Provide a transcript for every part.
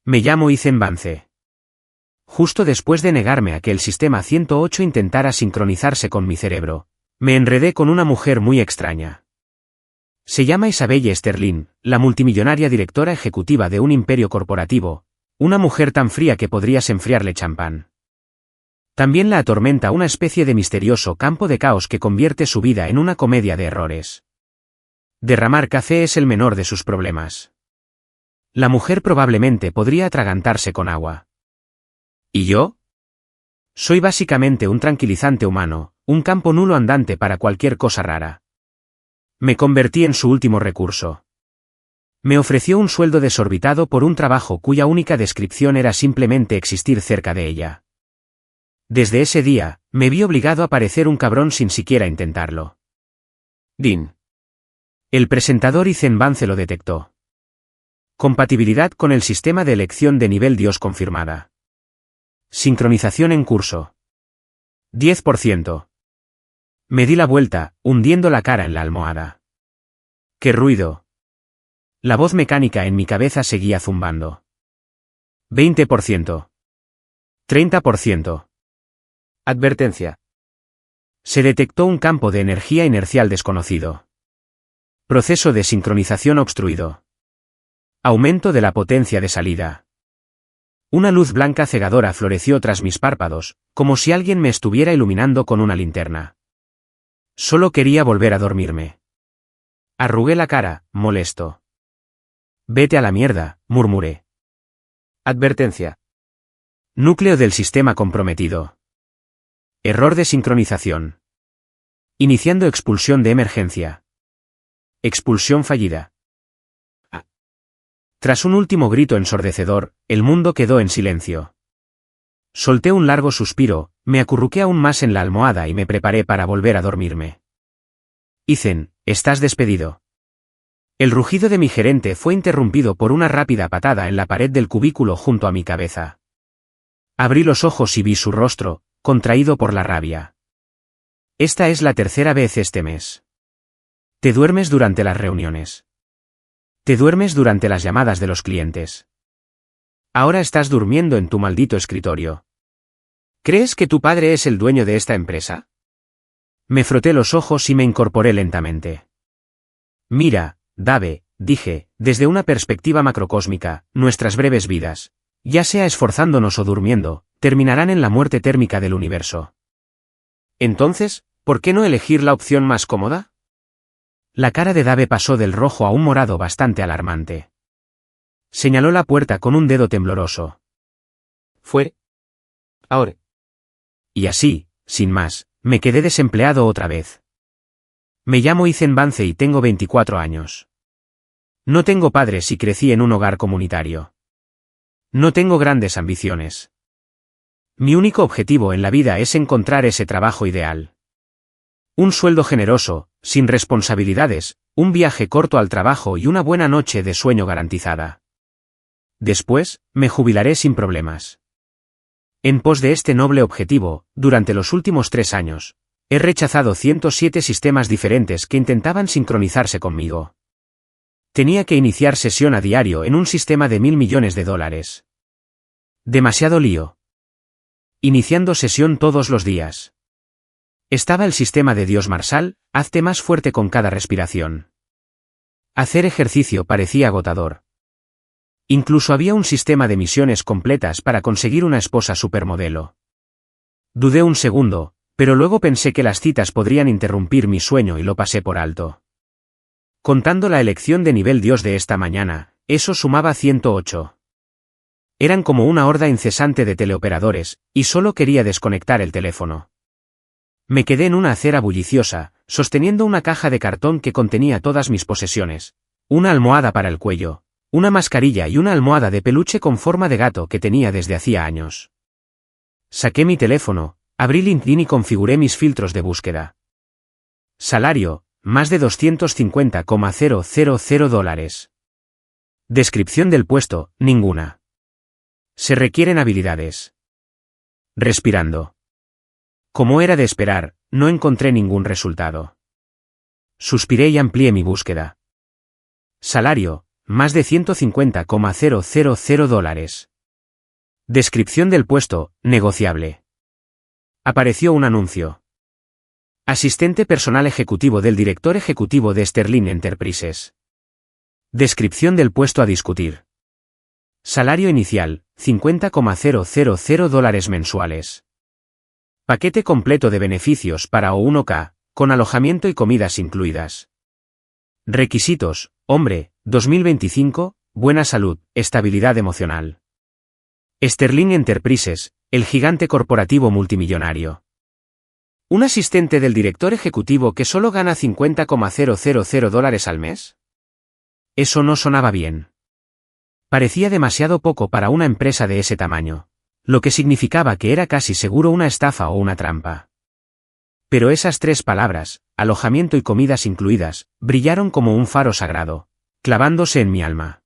Me llamo Ethan Vance. Justo después de negarme a que el sistema 108 intentara sincronizarse con mi cerebro, me enredé con una mujer muy extraña. Se llama Isabelle Sterling, la multimillonaria directora ejecutiva de un imperio corporativo, una mujer tan fría que podrías enfriarle champán. También la atormenta una especie de misterioso campo de caos que convierte su vida en una comedia de errores. Derramar café es el menor de sus problemas. La mujer probablemente podría atragantarse con agua. ¿Y yo? Soy básicamente un tranquilizante humano, un campo nulo andante para cualquier cosa rara. Me convertí en su último recurso. Me ofreció un sueldo desorbitado por un trabajo cuya única descripción era simplemente existir cerca de ella. Desde ese día, me vi obligado a parecer un cabrón sin siquiera intentarlo. Dean. El presentador Ethan Vance lo detectó. Compatibilidad con el sistema de elección de nivel Dios confirmada. Sincronización en curso. 10%. Me di la vuelta, hundiendo la cara en la almohada. ¡Qué ruido! La voz mecánica en mi cabeza seguía zumbando. 20%. 30%. Advertencia. Se detectó un campo de energía inercial desconocido. Proceso de sincronización obstruido. Aumento de la potencia de salida. Una luz blanca cegadora floreció tras mis párpados, como si alguien me estuviera iluminando con una linterna. Solo quería volver a dormirme. Arrugué la cara, molesto. Vete a la mierda, murmuré. Advertencia. Núcleo del sistema comprometido. Error de sincronización. Iniciando expulsión de emergencia. Expulsión fallida. Tras un último grito ensordecedor, el mundo quedó en silencio. Solté un largo suspiro, me acurruqué aún más en la almohada y me preparé para volver a dormirme. Ethan, estás despedido. El rugido de mi gerente fue interrumpido por una rápida patada en la pared del cubículo junto a mi cabeza. Abrí los ojos y vi su rostro, contraído por la rabia. Esta es la tercera vez este mes. Te duermes durante las reuniones. Te duermes durante las llamadas de los clientes. Ahora estás durmiendo en tu maldito escritorio. ¿Crees que tu padre es el dueño de esta empresa? Me froté los ojos y me incorporé lentamente. Mira, Dave, dije, desde una perspectiva macrocósmica, nuestras breves vidas, ya sea esforzándonos o durmiendo, terminarán en la muerte térmica del universo. Entonces, ¿por qué no elegir la opción más cómoda? La cara de Dave pasó del rojo a un morado bastante alarmante. Señaló la puerta con un dedo tembloroso. Fue. Ahora. Y así, sin más, me quedé desempleado otra vez. Me llamo Ethan Vance y tengo 24 años. No tengo padres y crecí en un hogar comunitario. No tengo grandes ambiciones. Mi único objetivo en la vida es encontrar ese trabajo ideal. Un sueldo generoso, sin responsabilidades, un viaje corto al trabajo y una buena noche de sueño garantizada. Después, me jubilaré sin problemas. En pos de este noble objetivo, durante los últimos 3 años, he rechazado 107 sistemas diferentes que intentaban sincronizarse conmigo. Tenía que iniciar sesión a diario en un sistema de $1.000 millones. Demasiado lío. Iniciando sesión todos los días. Estaba el sistema de Dios Marshall, hazte más fuerte con cada respiración. Hacer ejercicio parecía agotador. Incluso había un sistema de misiones completas para conseguir una esposa supermodelo. Dudé un segundo, pero luego pensé que las citas podrían interrumpir mi sueño y lo pasé por alto. Contando la elección de nivel Dios de esta mañana, eso sumaba 108. Eran como una horda incesante de teleoperadores, y solo quería desconectar el teléfono. Me quedé en una acera bulliciosa, sosteniendo una caja de cartón que contenía todas mis posesiones, una almohada para el cuello, una mascarilla y una almohada de peluche con forma de gato que tenía desde hacía años. Saqué mi teléfono, abrí LinkedIn y configuré mis filtros de búsqueda. Salario, más de $250,000. Descripción del puesto, ninguna. Se requieren habilidades. Respirando. Como era de esperar, no encontré ningún resultado. Suspiré y amplié mi búsqueda. Salario, más de $150,000. Descripción del puesto, negociable. Apareció un anuncio. Asistente personal ejecutivo del director ejecutivo de Sterling Enterprises. Descripción del puesto a discutir. Salario inicial, $50,000 mensuales. Paquete completo de beneficios para O1K, con alojamiento y comidas incluidas. Requisitos: hombre, 2025, buena salud, estabilidad emocional. Sterling Enterprises, el gigante corporativo multimillonario. ¿Un asistente del director ejecutivo que solo gana $50,000 al mes? Eso no sonaba bien. Parecía demasiado poco para una empresa de ese tamaño, lo que significaba que era casi seguro una estafa o una trampa. Pero esas tres palabras, alojamiento y comidas incluidas, brillaron como un faro sagrado, clavándose en mi alma.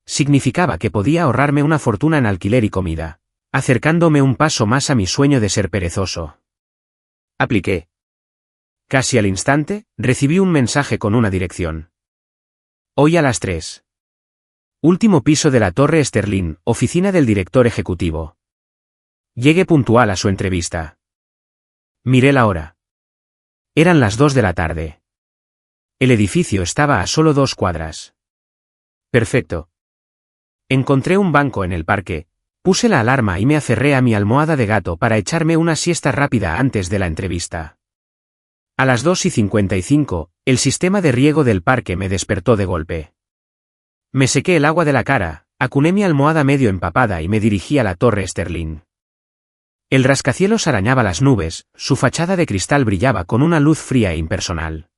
Significaba que podía ahorrarme una fortuna en alquiler y comida, acercándome un paso más a mi sueño de ser perezoso. Apliqué. Casi al instante, recibí un mensaje con una dirección. Hoy a las 3. Último piso de la Torre Sterling, oficina del director ejecutivo. Llegué puntual a su entrevista. Miré la hora. Eran las 2 de la tarde. El edificio estaba a solo 2 cuadras. Perfecto. Encontré un banco en el parque, puse la alarma y me aferré a mi almohada de gato para echarme una siesta rápida antes de la entrevista. A las 2:55, el sistema de riego del parque me despertó de golpe. Me sequé el agua de la cara, acuné mi almohada medio empapada y me dirigí a la Torre Sterling. El rascacielos arañaba las nubes, su fachada de cristal brillaba con una luz fría e impersonal.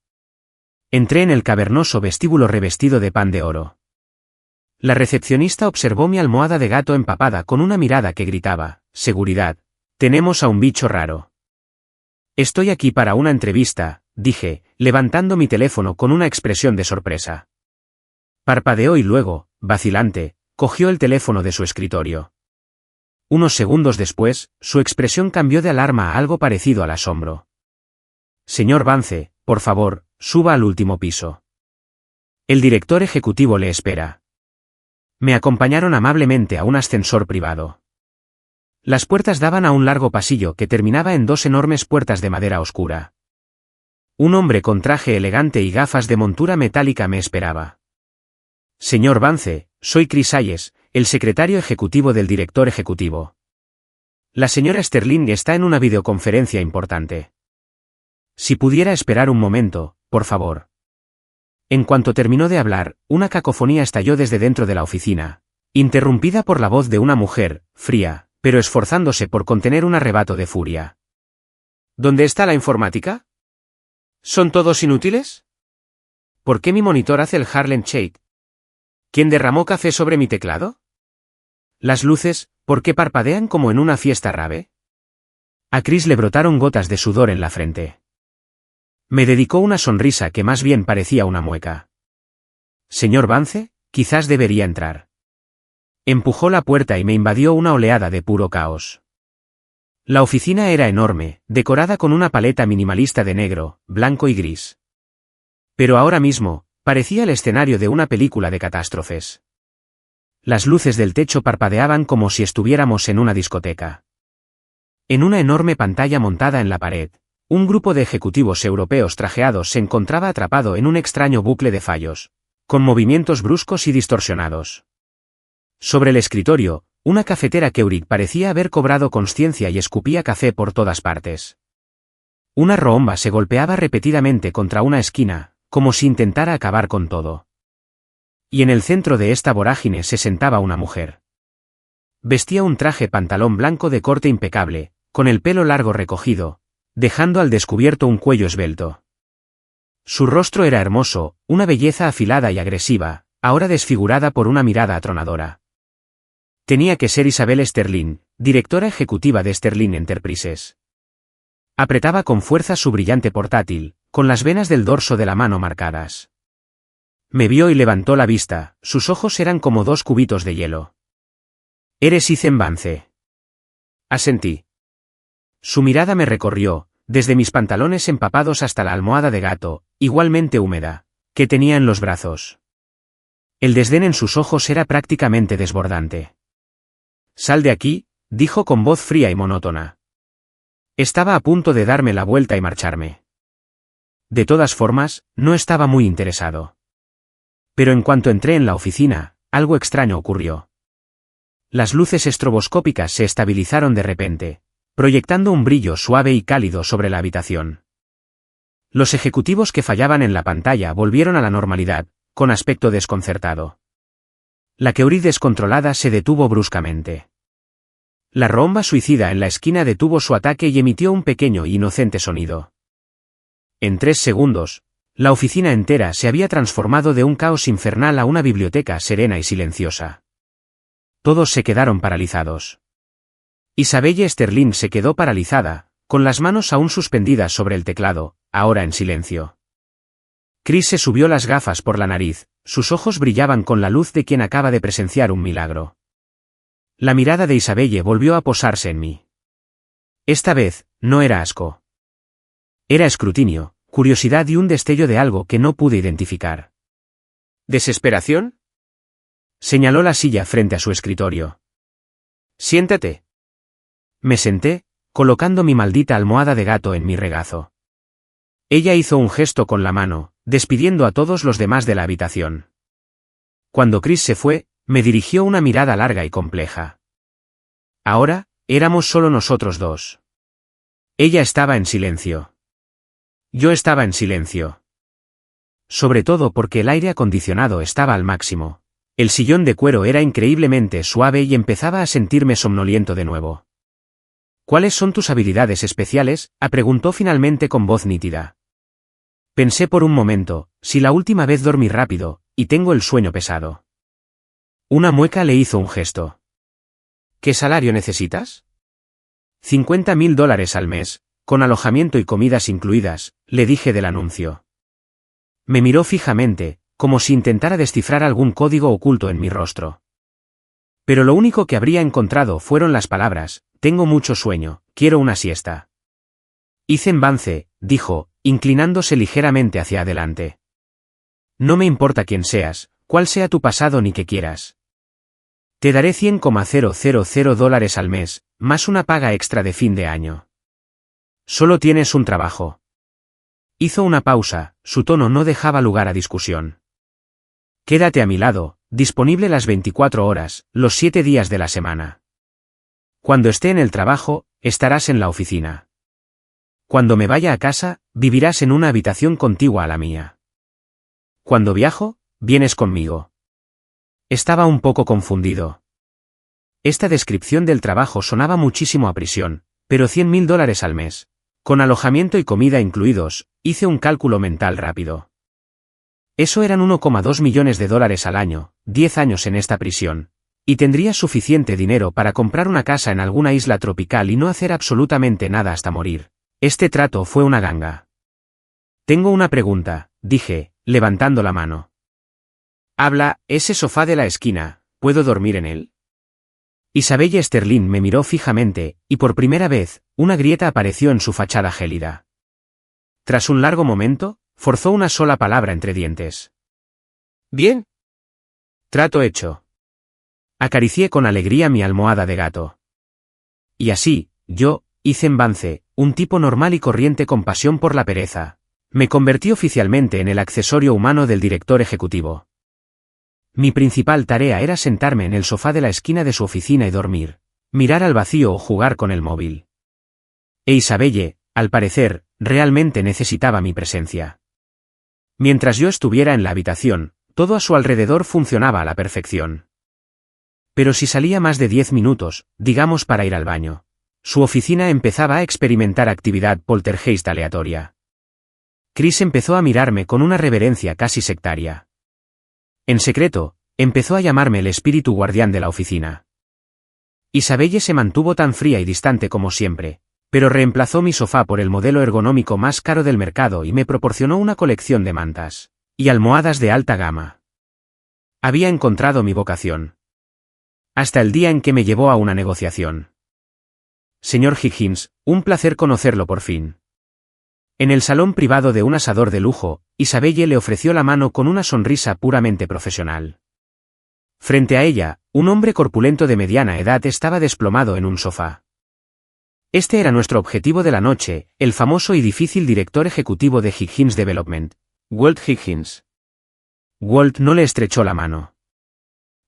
Entré en el cavernoso vestíbulo revestido de pan de oro. La recepcionista observó mi almohada de gato empapada con una mirada que gritaba: «Seguridad. Tenemos a un bicho raro». «Estoy aquí para una entrevista», dije, levantando mi teléfono con una expresión de sorpresa. Parpadeó y luego, vacilante, cogió el teléfono de su escritorio. Unos segundos después, su expresión cambió de alarma a algo parecido al asombro. «Señor Vance, por favor, suba al último piso. El director ejecutivo le espera». Me acompañaron amablemente a un ascensor privado. Las puertas daban a un largo pasillo que terminaba en 2 enormes puertas de madera oscura. Un hombre con traje elegante y gafas de montura metálica me esperaba. «Señor Vance, soy Chris Hayes, el secretario ejecutivo del director ejecutivo. La señora Sterling está en una videoconferencia importante. Si pudiera esperar un momento, por favor». En cuanto terminó de hablar, una cacofonía estalló desde dentro de la oficina, interrumpida por la voz de una mujer, fría, pero esforzándose por contener un arrebato de furia. ¿Dónde está la informática? ¿Son todos inútiles? ¿Por qué mi monitor hace el Harlem Shake? ¿Quién derramó café sobre mi teclado? Las luces, ¿por qué parpadean como en una fiesta rave? A Chris le brotaron gotas de sudor en la frente. Me dedicó una sonrisa que más bien parecía una mueca. «Señor Vance, quizás debería entrar». Empujó la puerta y me invadió una oleada de puro caos. La oficina era enorme, decorada con una paleta minimalista de negro, blanco y gris. Pero ahora mismo, parecía el escenario de una película de catástrofes. Las luces del techo parpadeaban como si estuviéramos en una discoteca. En una enorme pantalla montada en la pared, un grupo de ejecutivos europeos trajeados se encontraba atrapado en un extraño bucle de fallos, con movimientos bruscos y distorsionados. Sobre el escritorio, una cafetera Keurig parecía haber cobrado conciencia y escupía café por todas partes. Una roomba se golpeaba repetidamente contra una esquina, como si intentara acabar con todo. Y en el centro de esta vorágine se sentaba una mujer. Vestía un traje pantalón blanco de corte impecable, con el pelo largo recogido, dejando al descubierto un cuello esbelto. Su rostro era hermoso, una belleza afilada y agresiva, ahora desfigurada por una mirada atronadora. Tenía que ser Isabel Sterling, directora ejecutiva de Sterling Enterprises. Apretaba con fuerza su brillante portátil, con las venas del dorso de la mano marcadas. Me vio y levantó la vista, sus ojos eran como 2 cubitos de hielo. «¿Eres Ethan Vance?» Asentí. Su mirada me recorrió, desde mis pantalones empapados hasta la almohada de gato, igualmente húmeda, que tenía en los brazos. El desdén en sus ojos era prácticamente desbordante. «Sal de aquí», dijo con voz fría y monótona. Estaba a punto de darme la vuelta y marcharme. De todas formas, no estaba muy interesado. Pero en cuanto entré en la oficina, algo extraño ocurrió. Las luces estroboscópicas se estabilizaron de repente, proyectando un brillo suave y cálido sobre la habitación. Los ejecutivos que fallaban en la pantalla volvieron a la normalidad, con aspecto desconcertado. La Keuri descontrolada se detuvo bruscamente. La romba suicida en la esquina detuvo su ataque y emitió un pequeño e inocente sonido. En 3 segundos, la oficina entera se había transformado de un caos infernal a una biblioteca serena y silenciosa. Todos se quedaron paralizados. Isabelle Sterling se quedó paralizada, con las manos aún suspendidas sobre el teclado, ahora en silencio. Chris se subió las gafas por la nariz, sus ojos brillaban con la luz de quien acaba de presenciar un milagro. La mirada de Isabelle volvió a posarse en mí. Esta vez, no era asco. Era escrutinio, curiosidad y un destello de algo que no pude identificar. ¿Desesperación? Señaló la silla frente a su escritorio. Siéntate. Me senté, colocando mi maldita almohada de gato en mi regazo. Ella hizo un gesto con la mano, despidiendo a todos los demás de la habitación. Cuando Chris se fue, me dirigió una mirada larga y compleja. Ahora, éramos solo nosotros dos. Ella estaba en silencio. Yo estaba en silencio. Sobre todo porque el aire acondicionado estaba al máximo. El sillón de cuero era increíblemente suave y empezaba a sentirme somnoliento de nuevo. ¿Cuáles son tus habilidades especiales?, preguntó finalmente con voz nítida. Pensé por un momento, si la última vez dormí rápido, y tengo el sueño pesado. Una mueca le hizo un gesto. ¿Qué salario necesitas? $50.000 al mes, con alojamiento y comidas incluidas, le dije del anuncio. Me miró fijamente, como si intentara descifrar algún código oculto en mi rostro. Pero lo único que habría encontrado fueron las palabras: tengo mucho sueño, quiero una siesta. Ethan Vance, dijo, inclinándose ligeramente hacia adelante. No me importa quién seas, cuál sea tu pasado ni qué quieras. Te daré $100,000 al mes, más una paga extra de fin de año. Solo tienes un trabajo. Hizo una pausa, su tono no dejaba lugar a discusión. Quédate a mi lado, disponible las 24 horas, los 7 días de la semana. Cuando esté en el trabajo, estarás en la oficina. Cuando me vaya a casa, vivirás en una habitación contigua a la mía. Cuando viajo, vienes conmigo. Estaba un poco confundido. Esta descripción del trabajo sonaba muchísimo a prisión, pero $100.000 al mes. Con alojamiento y comida incluidos, hice un cálculo mental rápido. Eso eran $1,2 millones al año, 10 años en esta prisión. Y tendría suficiente dinero para comprar una casa en alguna isla tropical y no hacer absolutamente nada hasta morir. Este trato fue una ganga. Tengo una pregunta, dije, levantando la mano. Habla, ese sofá de la esquina, ¿puedo dormir en él? Isabelle Sterling me miró fijamente, y por primera vez, una grieta apareció en su fachada gélida. Tras un largo momento, forzó una sola palabra entre dientes. Bien. Trato hecho. Acaricié con alegría mi almohada de gato. Y así, yo, Ethan Vance, un tipo normal y corriente con pasión por la pereza, me convertí oficialmente en el accesorio humano del director ejecutivo. Mi principal tarea era sentarme en el sofá de la esquina de su oficina y dormir, mirar al vacío o jugar con el móvil. E Isabelle, al parecer, realmente necesitaba mi presencia. Mientras yo estuviera en la habitación, todo a su alrededor funcionaba a la perfección. Pero si salía más de 10 minutos, digamos para ir al baño, su oficina empezaba a experimentar actividad poltergeist aleatoria. Chris empezó a mirarme con una reverencia casi sectaria. En secreto, empezó a llamarme el espíritu guardián de la oficina. Isabelle se mantuvo tan fría y distante como siempre, pero reemplazó mi sofá por el modelo ergonómico más caro del mercado y me proporcionó una colección de mantas y almohadas de alta gama. Había encontrado mi vocación. Hasta el día en que me llevó a una negociación. Señor Higgins, un placer conocerlo por fin. En el salón privado de un asador de lujo, Isabelle le ofreció la mano con una sonrisa puramente profesional. Frente a ella, un hombre corpulento de mediana edad estaba desplomado en un sofá. Este era nuestro objetivo de la noche, el famoso y difícil director ejecutivo de Higgins Development, Walt Higgins. Walt no le estrechó la mano.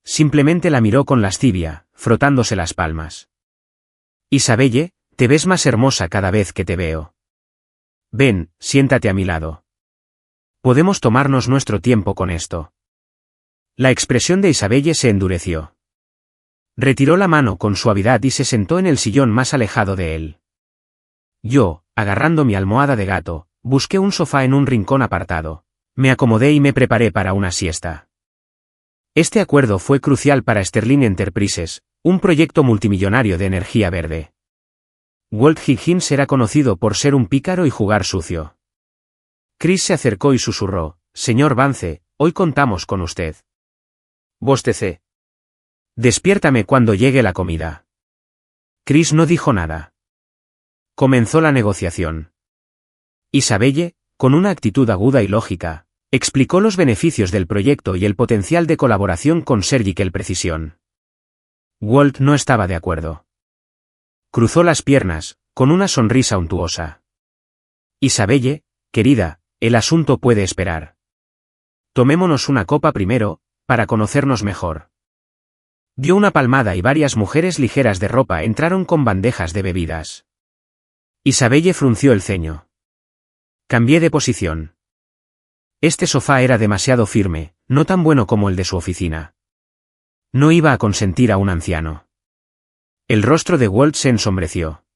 Simplemente la miró con lascivia, frotándose las palmas. Isabelle, te ves más hermosa cada vez que te veo. Ven, siéntate a mi lado. Podemos tomarnos nuestro tiempo con esto. La expresión de Isabelle se endureció. Retiró la mano con suavidad y se sentó en el sillón más alejado de él. Yo, agarrando mi almohada de gato, busqué un sofá en un rincón apartado. Me acomodé y me preparé para una siesta. Este acuerdo fue crucial para Sterling Enterprises, un proyecto multimillonario de energía verde. Walt Higgins era conocido por ser un pícaro y jugar sucio. Chris se acercó y susurró, «Señor Vance, hoy contamos con usted». Bostecé. «Despiértame cuando llegue la comida». Chris no dijo nada. Comenzó la negociación. Isabelle, con una actitud aguda y lógica, explicó los beneficios del proyecto y el potencial de colaboración con Surgical Precision. Walt no estaba de acuerdo. Cruzó las piernas, con una sonrisa untuosa. «Isabelle, querida, el asunto puede esperar. Tomémonos una copa primero, para conocernos mejor». Dio una palmada y varias mujeres ligeras de ropa entraron con bandejas de bebidas. Isabelle frunció el ceño. Cambié de posición. Este sofá era demasiado firme, no tan bueno como el de su oficina. No iba a consentir a un anciano. El rostro de Walt se ensombreció.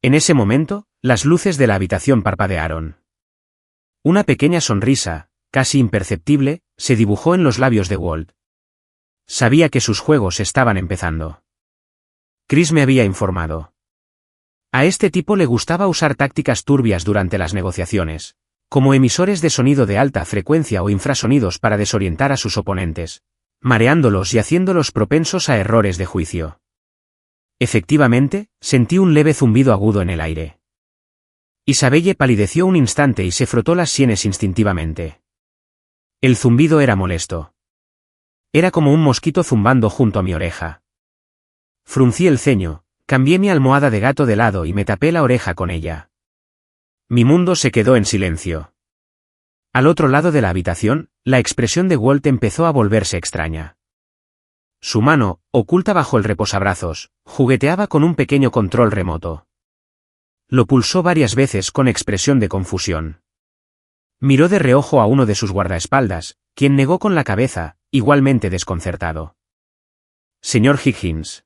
En ese momento, las luces de la habitación parpadearon. Una pequeña sonrisa, casi imperceptible, se dibujó en los labios de Walt. Sabía que sus juegos estaban empezando. Chris me había informado. A este tipo le gustaba usar tácticas turbias durante las negociaciones, como emisores de sonido de alta frecuencia o infrasonidos para desorientar a sus oponentes, mareándolos y haciéndolos propensos a errores de juicio. Efectivamente, sentí un leve zumbido agudo en el aire. Isabelle palideció un instante y se frotó las sienes instintivamente. El zumbido era molesto. Era como un mosquito zumbando junto a mi oreja. Fruncí el ceño, cambié mi almohada de gato de lado y me tapé la oreja con ella. Mi mundo se quedó en silencio. Al otro lado de la habitación, la expresión de Walt empezó a volverse extraña. Su mano, oculta bajo el reposabrazos, jugueteaba con un pequeño control remoto. Lo pulsó varias veces con expresión de confusión. Miró de reojo a uno de sus guardaespaldas, quien negó con la cabeza, igualmente desconcertado. «Señor Higgins».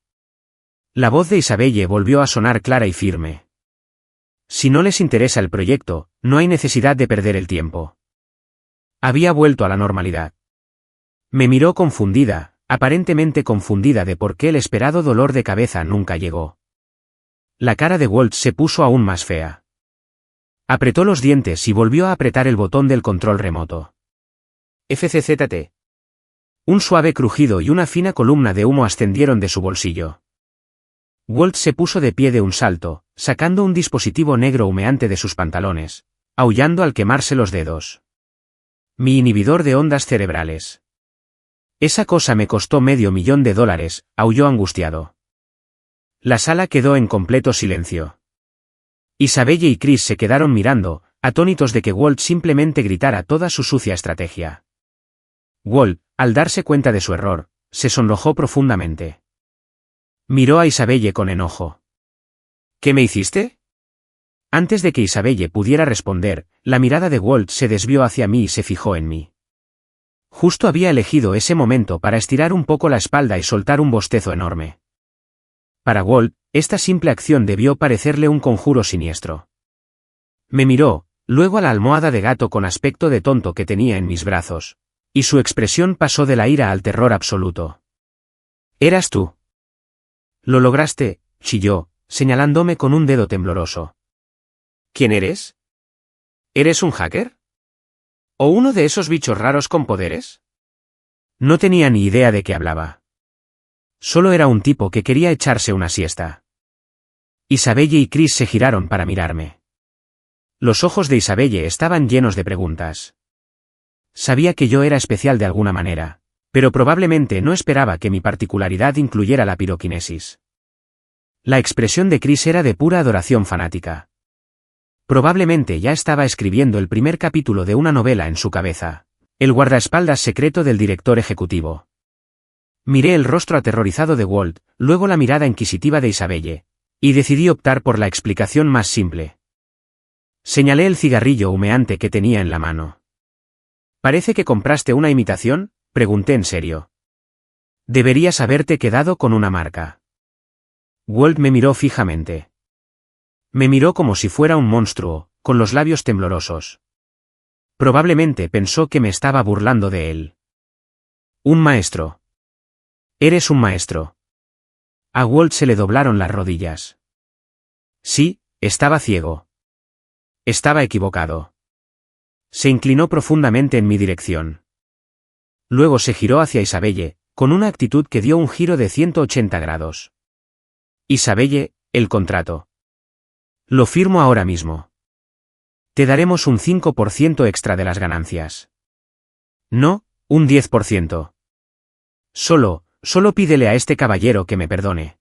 La voz de Isabelle volvió a sonar clara y firme. «Si no les interesa el proyecto, no hay necesidad de perder el tiempo». Había vuelto a la normalidad. Me miró confundida, aparentemente confundida de por qué el esperado dolor de cabeza nunca llegó. La cara de Walt se puso aún más fea. Apretó los dientes y volvió a apretar el botón del control remoto. FCZT. Un suave crujido y una fina columna de humo ascendieron de su bolsillo. Walt se puso de pie de un salto, sacando un dispositivo negro humeante de sus pantalones, aullando al quemarse los dedos. Mi inhibidor de ondas cerebrales. Esa cosa me costó $500,000, aulló angustiado. La sala quedó en completo silencio. Isabelle y Chris se quedaron mirando, atónitos de que Walt simplemente gritara toda su sucia estrategia. Walt, al darse cuenta de su error, se sonrojó profundamente. Miró a Isabelle con enojo. «¿Qué me hiciste?» Antes de que Isabelle pudiera responder, la mirada de Walt se desvió hacia mí y se fijó en mí. Justo había elegido ese momento para estirar un poco la espalda y soltar un bostezo enorme. Para Walt, esta simple acción debió parecerle un conjuro siniestro. Me miró, luego a la almohada de gato con aspecto de tonto que tenía en mis brazos, y su expresión pasó de la ira al terror absoluto. «¿Eras tú?» «Lo lograste», chilló, señalándome con un dedo tembloroso. «¿Quién eres? ¿Eres un hacker? ¿O uno de esos bichos raros con poderes?» No tenía ni idea de qué hablaba. Solo era un tipo que quería echarse una siesta. Isabelle y Chris se giraron para mirarme. Los ojos de Isabelle estaban llenos de preguntas. Sabía que yo era especial de alguna manera, Pero probablemente no esperaba que mi particularidad incluyera la piroquinesis. La expresión de Chris era de pura adoración fanática. Probablemente ya estaba escribiendo el primer capítulo de una novela en su cabeza, el guardaespaldas secreto del director ejecutivo. Miré el rostro aterrorizado de Walt, luego la mirada inquisitiva de Isabelle, y decidí optar por la explicación más simple. Señalé el cigarrillo humeante que tenía en la mano. «¿Parece que compraste una imitación?», pregunté en serio. «Deberías haberte quedado con una marca». Walt me miró fijamente. Me miró como si fuera un monstruo, con los labios temblorosos. Probablemente pensó que me estaba burlando de él. «Un maestro. Eres un maestro». A Walt se le doblaron las rodillas. Sí, estaba ciego. Estaba equivocado. Se inclinó profundamente en mi dirección. Luego se giró hacia Isabelle, con una actitud que dio un giro de 180 grados. «Isabelle, el contrato. Lo firmo ahora mismo. Te daremos un 5% extra de las ganancias. No, un 10%. Solo pídele a este caballero que me perdone».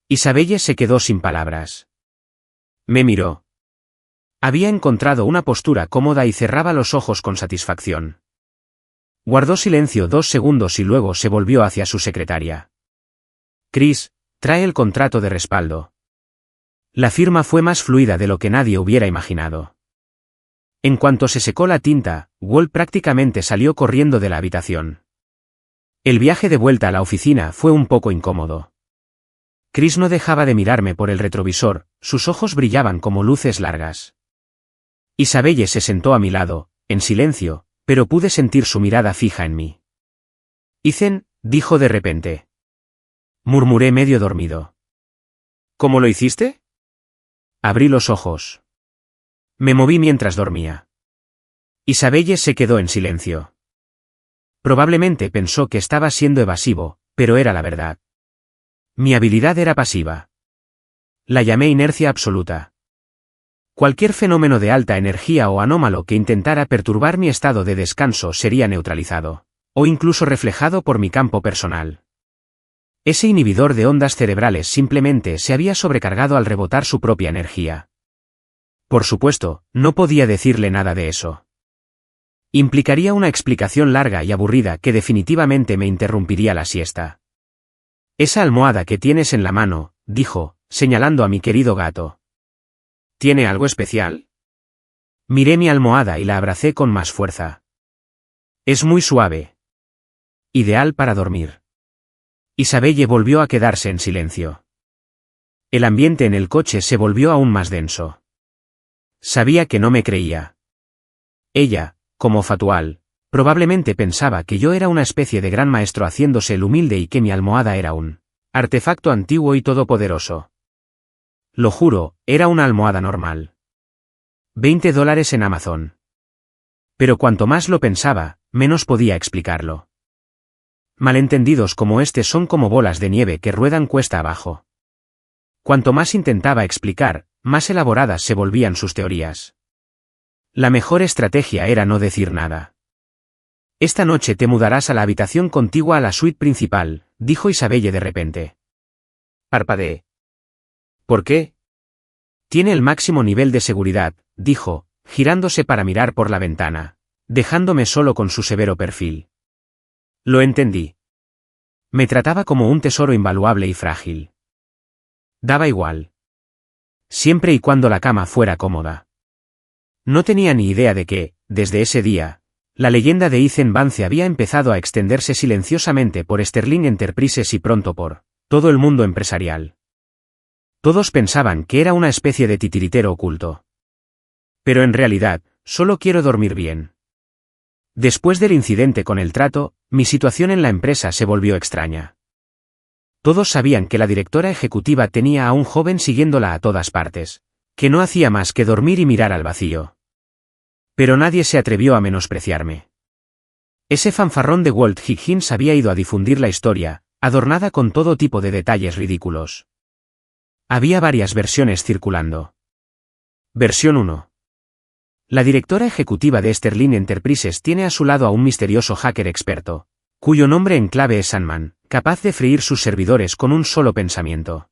Isabelle se quedó sin palabras. Me miró. Había encontrado una postura cómoda y cerraba los ojos con satisfacción. Guardó silencio 2 segundos y luego se volvió hacia su secretaria. «Chris, trae el contrato de respaldo». La firma fue más fluida de lo que nadie hubiera imaginado. En cuanto se secó la tinta, Walt prácticamente salió corriendo de la habitación. El viaje de vuelta a la oficina fue un poco incómodo. Chris no dejaba de mirarme por el retrovisor, sus ojos brillaban como luces largas. Isabelle se sentó a mi lado, en silencio, pero pude sentir su mirada fija en mí. «Ethan», dijo de repente. Murmuré medio dormido. «¿Cómo lo hiciste?». Abrí los ojos. Me moví mientras dormía. Isabelle se quedó en silencio. Probablemente pensó que estaba siendo evasivo, pero era la verdad. Mi habilidad era pasiva. La llamé inercia absoluta. Cualquier fenómeno de alta energía o anómalo que intentara perturbar mi estado de descanso sería neutralizado, o incluso reflejado por mi campo personal. Ese inhibidor de ondas cerebrales simplemente se había sobrecargado al rebotar su propia energía. Por supuesto, no podía decirle nada de eso. Implicaría una explicación larga y aburrida que definitivamente me interrumpiría la siesta. «Esa almohada que tienes en la mano», dijo, señalando a mi querido gato. «¿Tiene algo especial?». Miré mi almohada y la abracé con más fuerza. «Es muy suave. Ideal para dormir». Isabelle volvió a quedarse en silencio. El ambiente en el coche se volvió aún más denso. Sabía que no me creía. Ella, como Fatual, probablemente pensaba que yo era una especie de gran maestro haciéndose el humilde y que mi almohada era un artefacto antiguo y todopoderoso. Lo juro, era una almohada normal. $20 en Amazon. Pero cuanto más lo pensaba, menos podía explicarlo. Malentendidos como este son como bolas de nieve que ruedan cuesta abajo. Cuanto más intentaba explicar, más elaboradas se volvían sus teorías. La mejor estrategia era no decir nada. «Esta noche te mudarás a la habitación contigua a la suite principal», dijo Isabelle de repente. Parpadeé. «¿Por qué?». «Tiene el máximo nivel de seguridad», dijo, girándose para mirar por la ventana, dejándome solo con su severo perfil. Lo entendí. Me trataba como un tesoro invaluable y frágil. Daba igual. Siempre y cuando la cama fuera cómoda. No tenía ni idea de que, desde ese día, la leyenda de Ethan Vance había empezado a extenderse silenciosamente por Sterling Enterprises y pronto por todo el mundo empresarial. Todos pensaban que era una especie de titiritero oculto. Pero en realidad, solo quiero dormir bien. Después del incidente con el trato, mi situación en la empresa se volvió extraña. Todos sabían que la directora ejecutiva tenía a un joven siguiéndola a todas partes, que no hacía más que dormir y mirar al vacío. Pero nadie se atrevió a menospreciarme. Ese fanfarrón de Walt Higgins había ido a difundir la historia, adornada con todo tipo de detalles ridículos. Había varias versiones circulando. Versión 1. La directora ejecutiva de Sterling Enterprises tiene a su lado a un misterioso hacker experto, cuyo nombre en clave es Sandman, capaz de freír sus servidores con un solo pensamiento.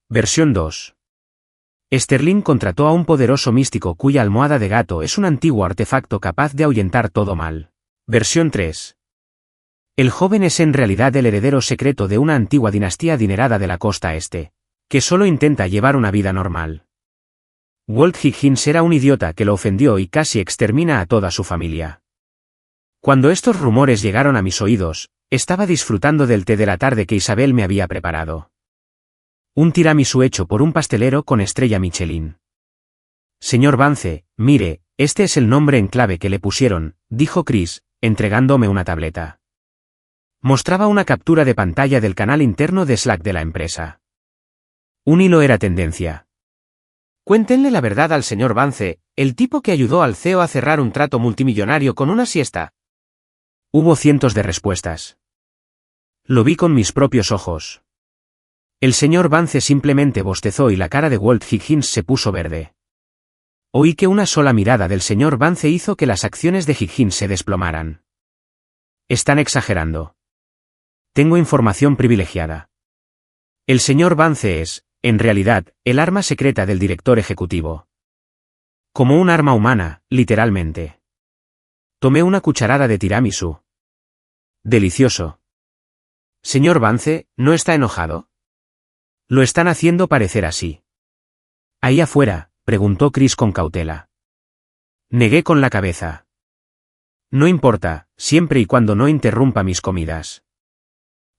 Versión 2. Sterling contrató a un poderoso místico cuya almohada de gato es un antiguo artefacto capaz de ahuyentar todo mal. Versión 3. El joven es en realidad el heredero secreto de una antigua dinastía adinerada de la costa este, que solo intenta llevar una vida normal. Walt Higgins era un idiota que lo ofendió y casi extermina a toda su familia. Cuando estos rumores llegaron a mis oídos, estaba disfrutando del té de la tarde que Isabel me había preparado. Un tiramisú hecho por un pastelero con estrella Michelin. Señor Vance, mire, este es el nombre en clave que le pusieron, dijo Chris, entregándome una tableta. Mostraba una captura de pantalla del canal interno de Slack de la empresa. Un hilo era tendencia. Cuéntenle la verdad al señor Vance, el tipo que ayudó al CEO a cerrar un trato multimillonario con una siesta. Hubo cientos de respuestas. Lo vi con mis propios ojos. El señor Vance simplemente bostezó y la cara de Walt Higgins se puso verde. Oí que una sola mirada del señor Vance hizo que las acciones de Higgins se desplomaran. Están exagerando. Tengo información privilegiada. El señor Vance es, en realidad, el arma secreta del director ejecutivo. Como un arma humana, literalmente. Tomé una cucharada de tiramisú. Delicioso. Señor Vance, ¿no está enojado? Lo están haciendo parecer así. Ahí afuera, preguntó Chris con cautela. Negué con la cabeza. No importa, siempre y cuando no interrumpa mis comidas.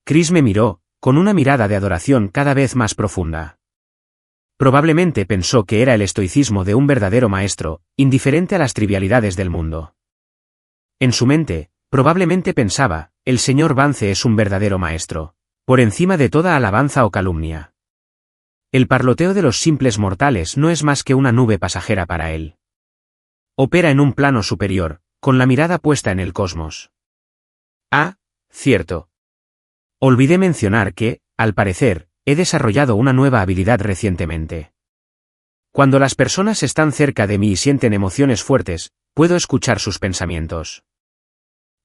Chris me miró, con una mirada de adoración cada vez más profunda. Probablemente pensó que era el estoicismo de un verdadero maestro, indiferente a las trivialidades del mundo. En su mente, probablemente pensaba, el señor Vance es un verdadero maestro, por encima de toda alabanza o calumnia. El parloteo de los simples mortales no es más que una nube pasajera para él. Opera en un plano superior, con la mirada puesta en el cosmos. Ah, cierto. Olvidé mencionar que, al parecer, he desarrollado una nueva habilidad recientemente. Cuando las personas están cerca de mí y sienten emociones fuertes, puedo escuchar sus pensamientos.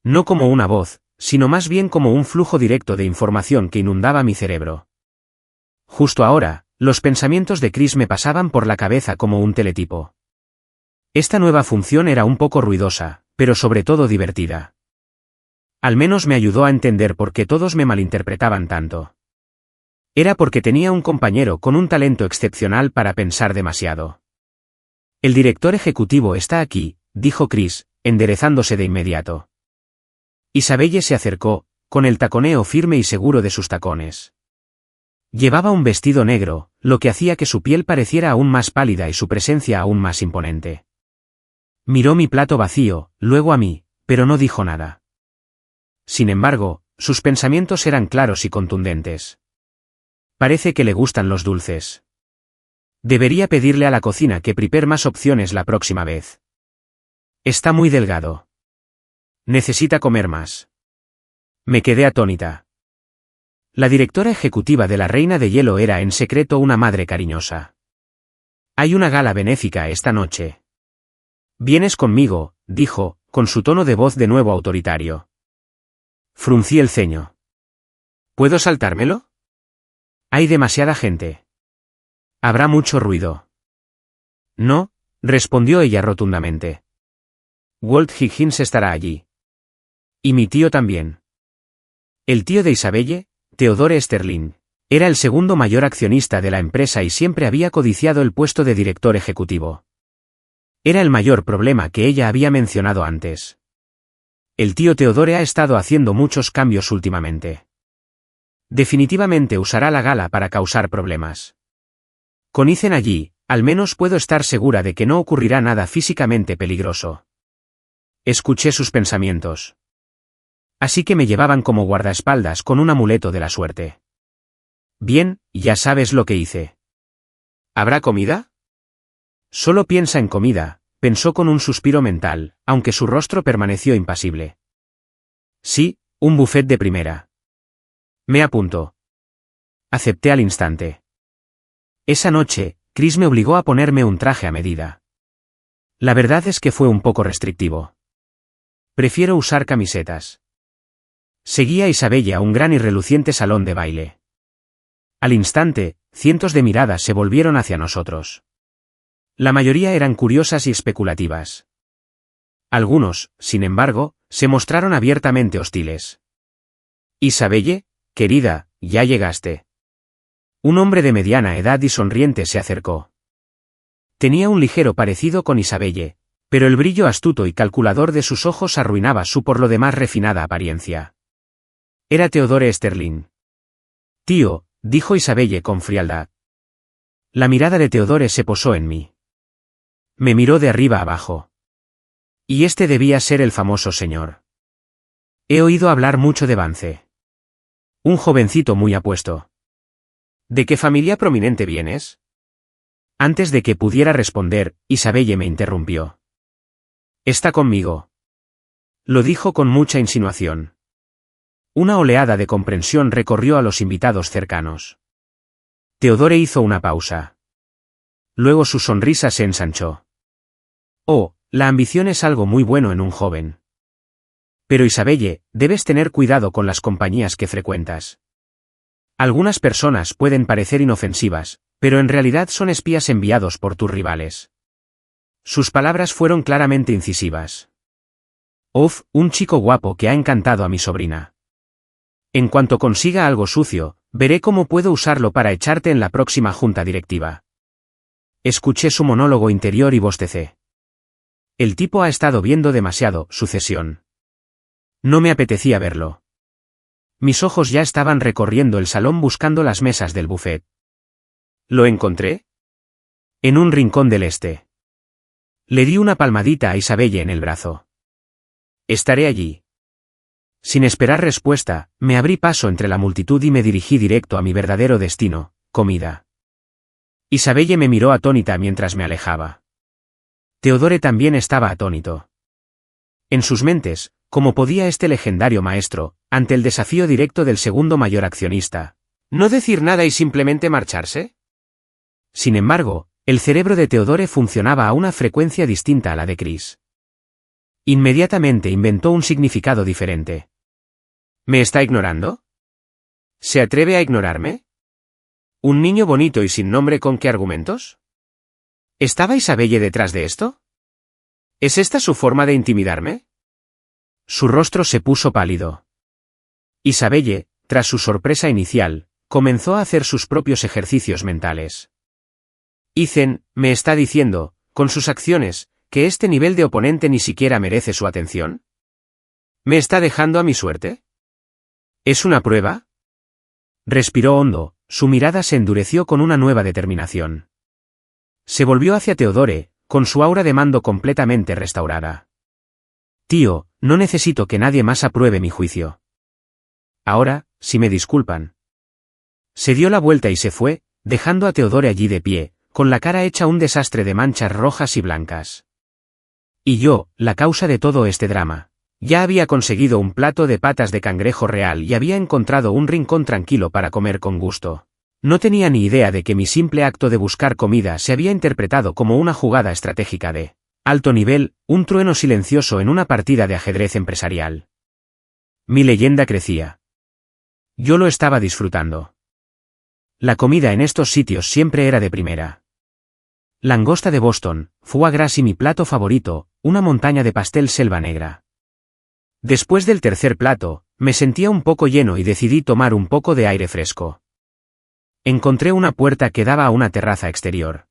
No como una voz, sino más bien como un flujo directo de información que inundaba mi cerebro. Justo ahora, los pensamientos de Chris me pasaban por la cabeza como un teletipo. Esta nueva función era un poco ruidosa, pero sobre todo divertida. Al menos me ayudó a entender por qué todos me malinterpretaban tanto. Era porque tenía un compañero con un talento excepcional para pensar demasiado. El director ejecutivo está aquí, dijo Chris, enderezándose de inmediato. Isabelle se acercó, con el taconeo firme y seguro de sus tacones. Llevaba un vestido negro, lo que hacía que su piel pareciera aún más pálida y su presencia aún más imponente. Miró mi plato vacío, luego a mí, pero no dijo nada. Sin embargo, sus pensamientos eran claros y contundentes. Parece que le gustan los dulces. Debería pedirle a la cocina que prepare más opciones la próxima vez. Está muy delgado. Necesita comer más. Me quedé atónita. La directora ejecutiva de la Reina de Hielo era en secreto una madre cariñosa. Hay una gala benéfica esta noche. Vienes conmigo, dijo, con su tono de voz de nuevo autoritario. Fruncí el ceño. ¿Puedo saltármelo? Hay demasiada gente. Habrá mucho ruido. No, respondió ella rotundamente. Walt Higgins estará allí. Y mi tío también. El tío de Isabelle, Theodore Sterling, era el segundo mayor accionista de la empresa y siempre había codiciado el puesto de director ejecutivo. Era el mayor problema que ella había mencionado antes. El tío Theodore ha estado haciendo muchos cambios últimamente. Definitivamente usará la gala para causar problemas. Con Ethan allí, al menos puedo estar segura de que no ocurrirá nada físicamente peligroso. Escuché sus pensamientos. Así que me llevaban como guardaespaldas con un amuleto de la suerte. Bien, ya sabes lo que hice. ¿Habrá comida? Solo piensa en comida, pensó con un suspiro mental, aunque su rostro permaneció impasible. Sí, un buffet de primera. Me apuntó. Acepté al instante. Esa noche, Chris me obligó a ponerme un traje a medida. La verdad es que fue un poco restrictivo. Prefiero usar camisetas. Seguía a Isabelle a un gran y reluciente salón de baile. Al instante, cientos de miradas se volvieron hacia nosotros. La mayoría eran curiosas y especulativas. Algunos, sin embargo, se mostraron abiertamente hostiles. Isabelle, querida, ya llegaste. Un hombre de mediana edad y sonriente se acercó. Tenía un ligero parecido con Isabelle, pero el brillo astuto y calculador de sus ojos arruinaba su por lo demás refinada apariencia. Era Theodore Sterling. Tío, dijo Isabelle con frialdad. La mirada de Theodore se posó en mí. Me miró de arriba abajo. Y este debía ser el famoso señor. He oído hablar mucho de Vance. Un jovencito muy apuesto. ¿De qué familia prominente vienes? Antes de que pudiera responder, Isabelle me interrumpió. Está conmigo. Lo dijo con mucha insinuación. Una oleada de comprensión recorrió a los invitados cercanos. Theodore hizo una pausa. Luego su sonrisa se ensanchó. Oh, la ambición es algo muy bueno en un joven. Pero Isabelle, debes tener cuidado con las compañías que frecuentas. Algunas personas pueden parecer inofensivas, pero en realidad son espías enviados por tus rivales. Sus palabras fueron claramente incisivas. Un chico guapo que ha encantado a mi sobrina. En cuanto consiga algo sucio, veré cómo puedo usarlo para echarte en la próxima junta directiva. Escuché su monólogo interior y bostecé. El tipo ha estado viendo demasiado Sucesión. No me apetecía verlo. Mis ojos ya estaban recorriendo el salón buscando las mesas del buffet. ¿Lo encontré? En un rincón del este. Le di una palmadita a Isabelle en el brazo. Estaré allí. Sin esperar respuesta, me abrí paso entre la multitud y me dirigí directo a mi verdadero destino, comida. Isabelle me miró atónita mientras me alejaba. Theodore también estaba atónito. En sus mentes, ¿cómo podía este legendario maestro, ante el desafío directo del segundo mayor accionista, no decir nada y simplemente marcharse? Sin embargo, el cerebro de Theodore funcionaba a una frecuencia distinta a la de Chris. Inmediatamente inventó un significado diferente. ¿Me está ignorando? ¿Se atreve a ignorarme? ¿Un niño bonito y sin nombre con qué argumentos? ¿Estaba Isabelle detrás de esto? ¿Es esta su forma de intimidarme? Su rostro se puso pálido. Isabelle, tras su sorpresa inicial, comenzó a hacer sus propios ejercicios mentales. Ethan, me está diciendo, con sus acciones, que este nivel de oponente ni siquiera merece su atención. ¿Me está dejando a mi suerte? ¿Es una prueba? Respiró hondo, su mirada se endureció con una nueva determinación. Se volvió hacia Theodore, con su aura de mando completamente restaurada. Tío, no necesito que nadie más apruebe mi juicio. Ahora, si me disculpan. Se dio la vuelta y se fue, dejando a Theodore allí de pie, con la cara hecha un desastre de manchas rojas y blancas. Y yo, la causa de todo este drama. Ya había conseguido un plato de patas de cangrejo real y había encontrado un rincón tranquilo para comer con gusto. No tenía ni idea de que mi simple acto de buscar comida se había interpretado como una jugada estratégica de alto nivel, un trueno silencioso en una partida de ajedrez empresarial. Mi leyenda crecía. Yo lo estaba disfrutando. La comida en estos sitios siempre era de primera. Langosta de Boston, foie gras y mi plato favorito, una montaña de pastel selva negra. Después del tercer plato, me sentía un poco lleno y decidí tomar un poco de aire fresco. Encontré una puerta que daba a una terraza exterior.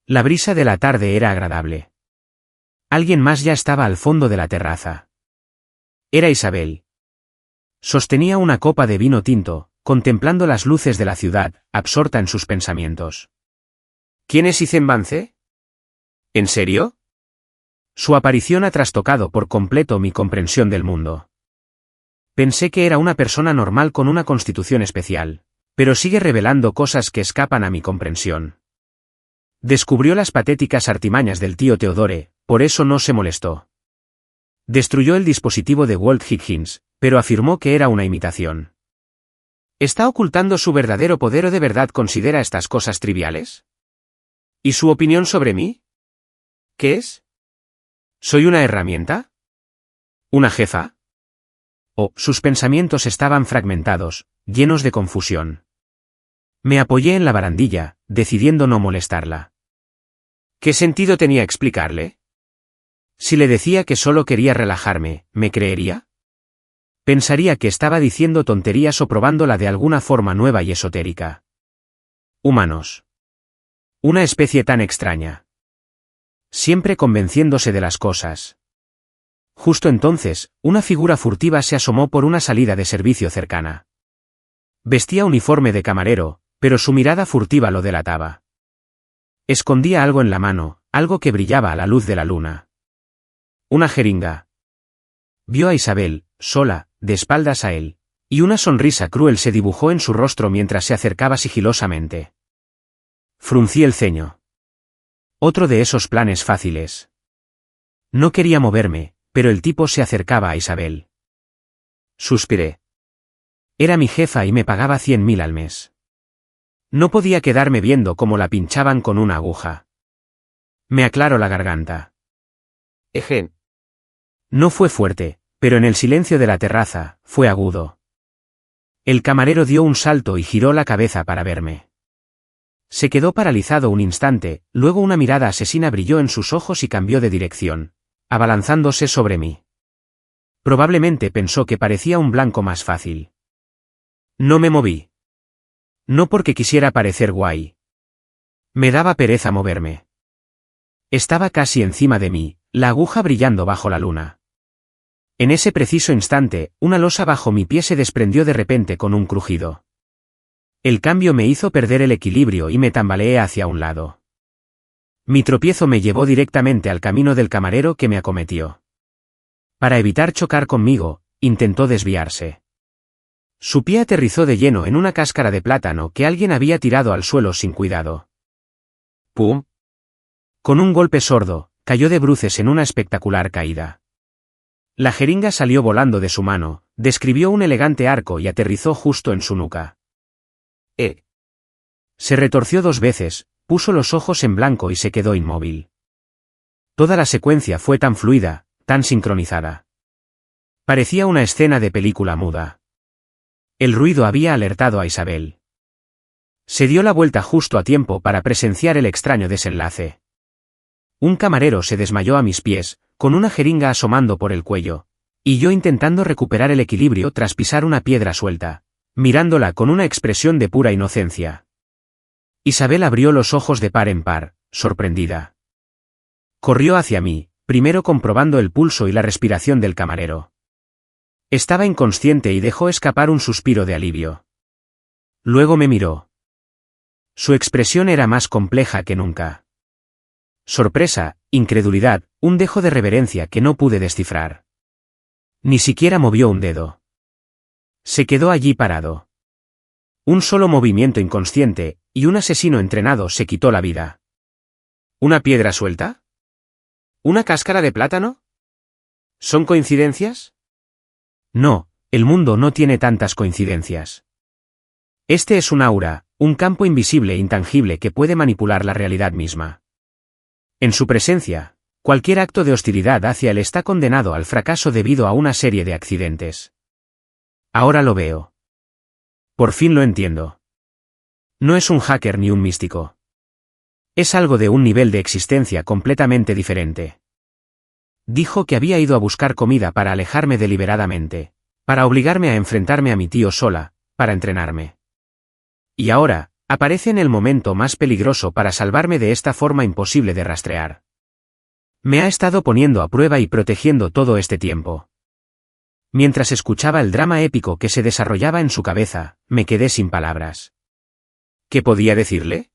La brisa de la tarde era agradable. Alguien más ya estaba al fondo de la terraza. Era Isabel. Sostenía una copa de vino tinto, contemplando las luces de la ciudad, absorta en sus pensamientos. ¿Quién es Ethan Vance? ¿En serio? Su aparición ha trastocado por completo mi comprensión del mundo. Pensé que era una persona normal con una constitución especial, pero sigue revelando cosas que escapan a mi comprensión. Descubrió las patéticas artimañas del tío Theodore, por eso no se molestó. Destruyó el dispositivo de Walt Higgins, pero afirmó que era una imitación. ¿Está ocultando su verdadero poder o de verdad considera estas cosas triviales? ¿Y su opinión sobre mí? ¿Qué es? ¿Soy una herramienta? ¿Una jefa? sus pensamientos estaban fragmentados, llenos de confusión. Me apoyé en la barandilla, decidiendo no molestarla. ¿Qué sentido tenía explicarle? Si le decía que solo quería relajarme, ¿me creería? Pensaría que estaba diciendo tonterías o probándola de alguna forma nueva y esotérica. Humanos. Una especie tan extraña. Siempre convenciéndose de las cosas. Justo entonces, una figura furtiva se asomó por una salida de servicio cercana. Vestía uniforme de camarero, pero su mirada furtiva lo delataba. Escondía algo en la mano, algo que brillaba a la luz de la luna. Una jeringa. Vio a Isabel, sola, de espaldas a él, y una sonrisa cruel se dibujó en su rostro mientras se acercaba sigilosamente. Fruncí el ceño. Otro de esos planes fáciles. No quería moverme, pero el tipo se acercaba a Isabel. Suspiré. Era mi jefa y me pagaba 100.000 al mes. No podía quedarme viendo cómo la pinchaban con una aguja. Me aclaró la garganta. Ejen. No fue fuerte, pero en el silencio de la terraza, fue agudo. El camarero dio un salto y giró la cabeza para verme. Se quedó paralizado un instante, luego una mirada asesina brilló en sus ojos y cambió de dirección, abalanzándose sobre mí. Probablemente pensó que parecía un blanco más fácil. No me moví. No porque quisiera parecer guay. Me daba pereza moverme. Estaba casi encima de mí, la aguja brillando bajo la luna. En ese preciso instante, una losa bajo mi pie se desprendió de repente con un crujido. El cambio me hizo perder el equilibrio y me tambaleé hacia un lado. Mi tropiezo me llevó directamente al camino del camarero que me acometió. Para evitar chocar conmigo, intentó desviarse. Su pie aterrizó de lleno en una cáscara de plátano que alguien había tirado al suelo sin cuidado. ¡Pum! Con un golpe sordo, cayó de bruces en una espectacular caída. La jeringa salió volando de su mano, describió un elegante arco y aterrizó justo en su nuca. Se retorció 2 veces, puso los ojos en blanco y se quedó inmóvil. Toda la secuencia fue tan fluida, tan sincronizada. Parecía una escena de película muda. El ruido había alertado a Isabel. Se dio la vuelta justo a tiempo para presenciar el extraño desenlace. Un camarero se desmayó a mis pies, con una jeringa asomando por el cuello, y yo intentando recuperar el equilibrio tras pisar una piedra suelta, mirándola con una expresión de pura inocencia. Isabel abrió los ojos de par en par, sorprendida. Corrió hacia mí, primero comprobando el pulso y la respiración del camarero. Estaba inconsciente y dejó escapar un suspiro de alivio. Luego me miró. Su expresión era más compleja que nunca. Sorpresa, incredulidad, un dejo de reverencia que no pude descifrar. Ni siquiera movió un dedo. Se quedó allí parado. Un solo movimiento inconsciente, y un asesino entrenado se quitó la vida. ¿Una piedra suelta? ¿Una cáscara de plátano? ¿Son coincidencias? No, el mundo no tiene tantas coincidencias. Este es un aura, un campo invisible e intangible que puede manipular la realidad misma. En su presencia, cualquier acto de hostilidad hacia él está condenado al fracaso debido a una serie de accidentes. Ahora lo veo. Por fin lo entiendo. No es un hacker ni un místico. Es algo de un nivel de existencia completamente diferente. Dijo que había ido a buscar comida para alejarme deliberadamente, para obligarme a enfrentarme a mi tío sola, para entrenarme. Y ahora, aparece en el momento más peligroso para salvarme de esta forma imposible de rastrear. Me ha estado poniendo a prueba y protegiendo todo este tiempo. Mientras escuchaba el drama épico que se desarrollaba en su cabeza, me quedé sin palabras. ¿Qué podía decirle?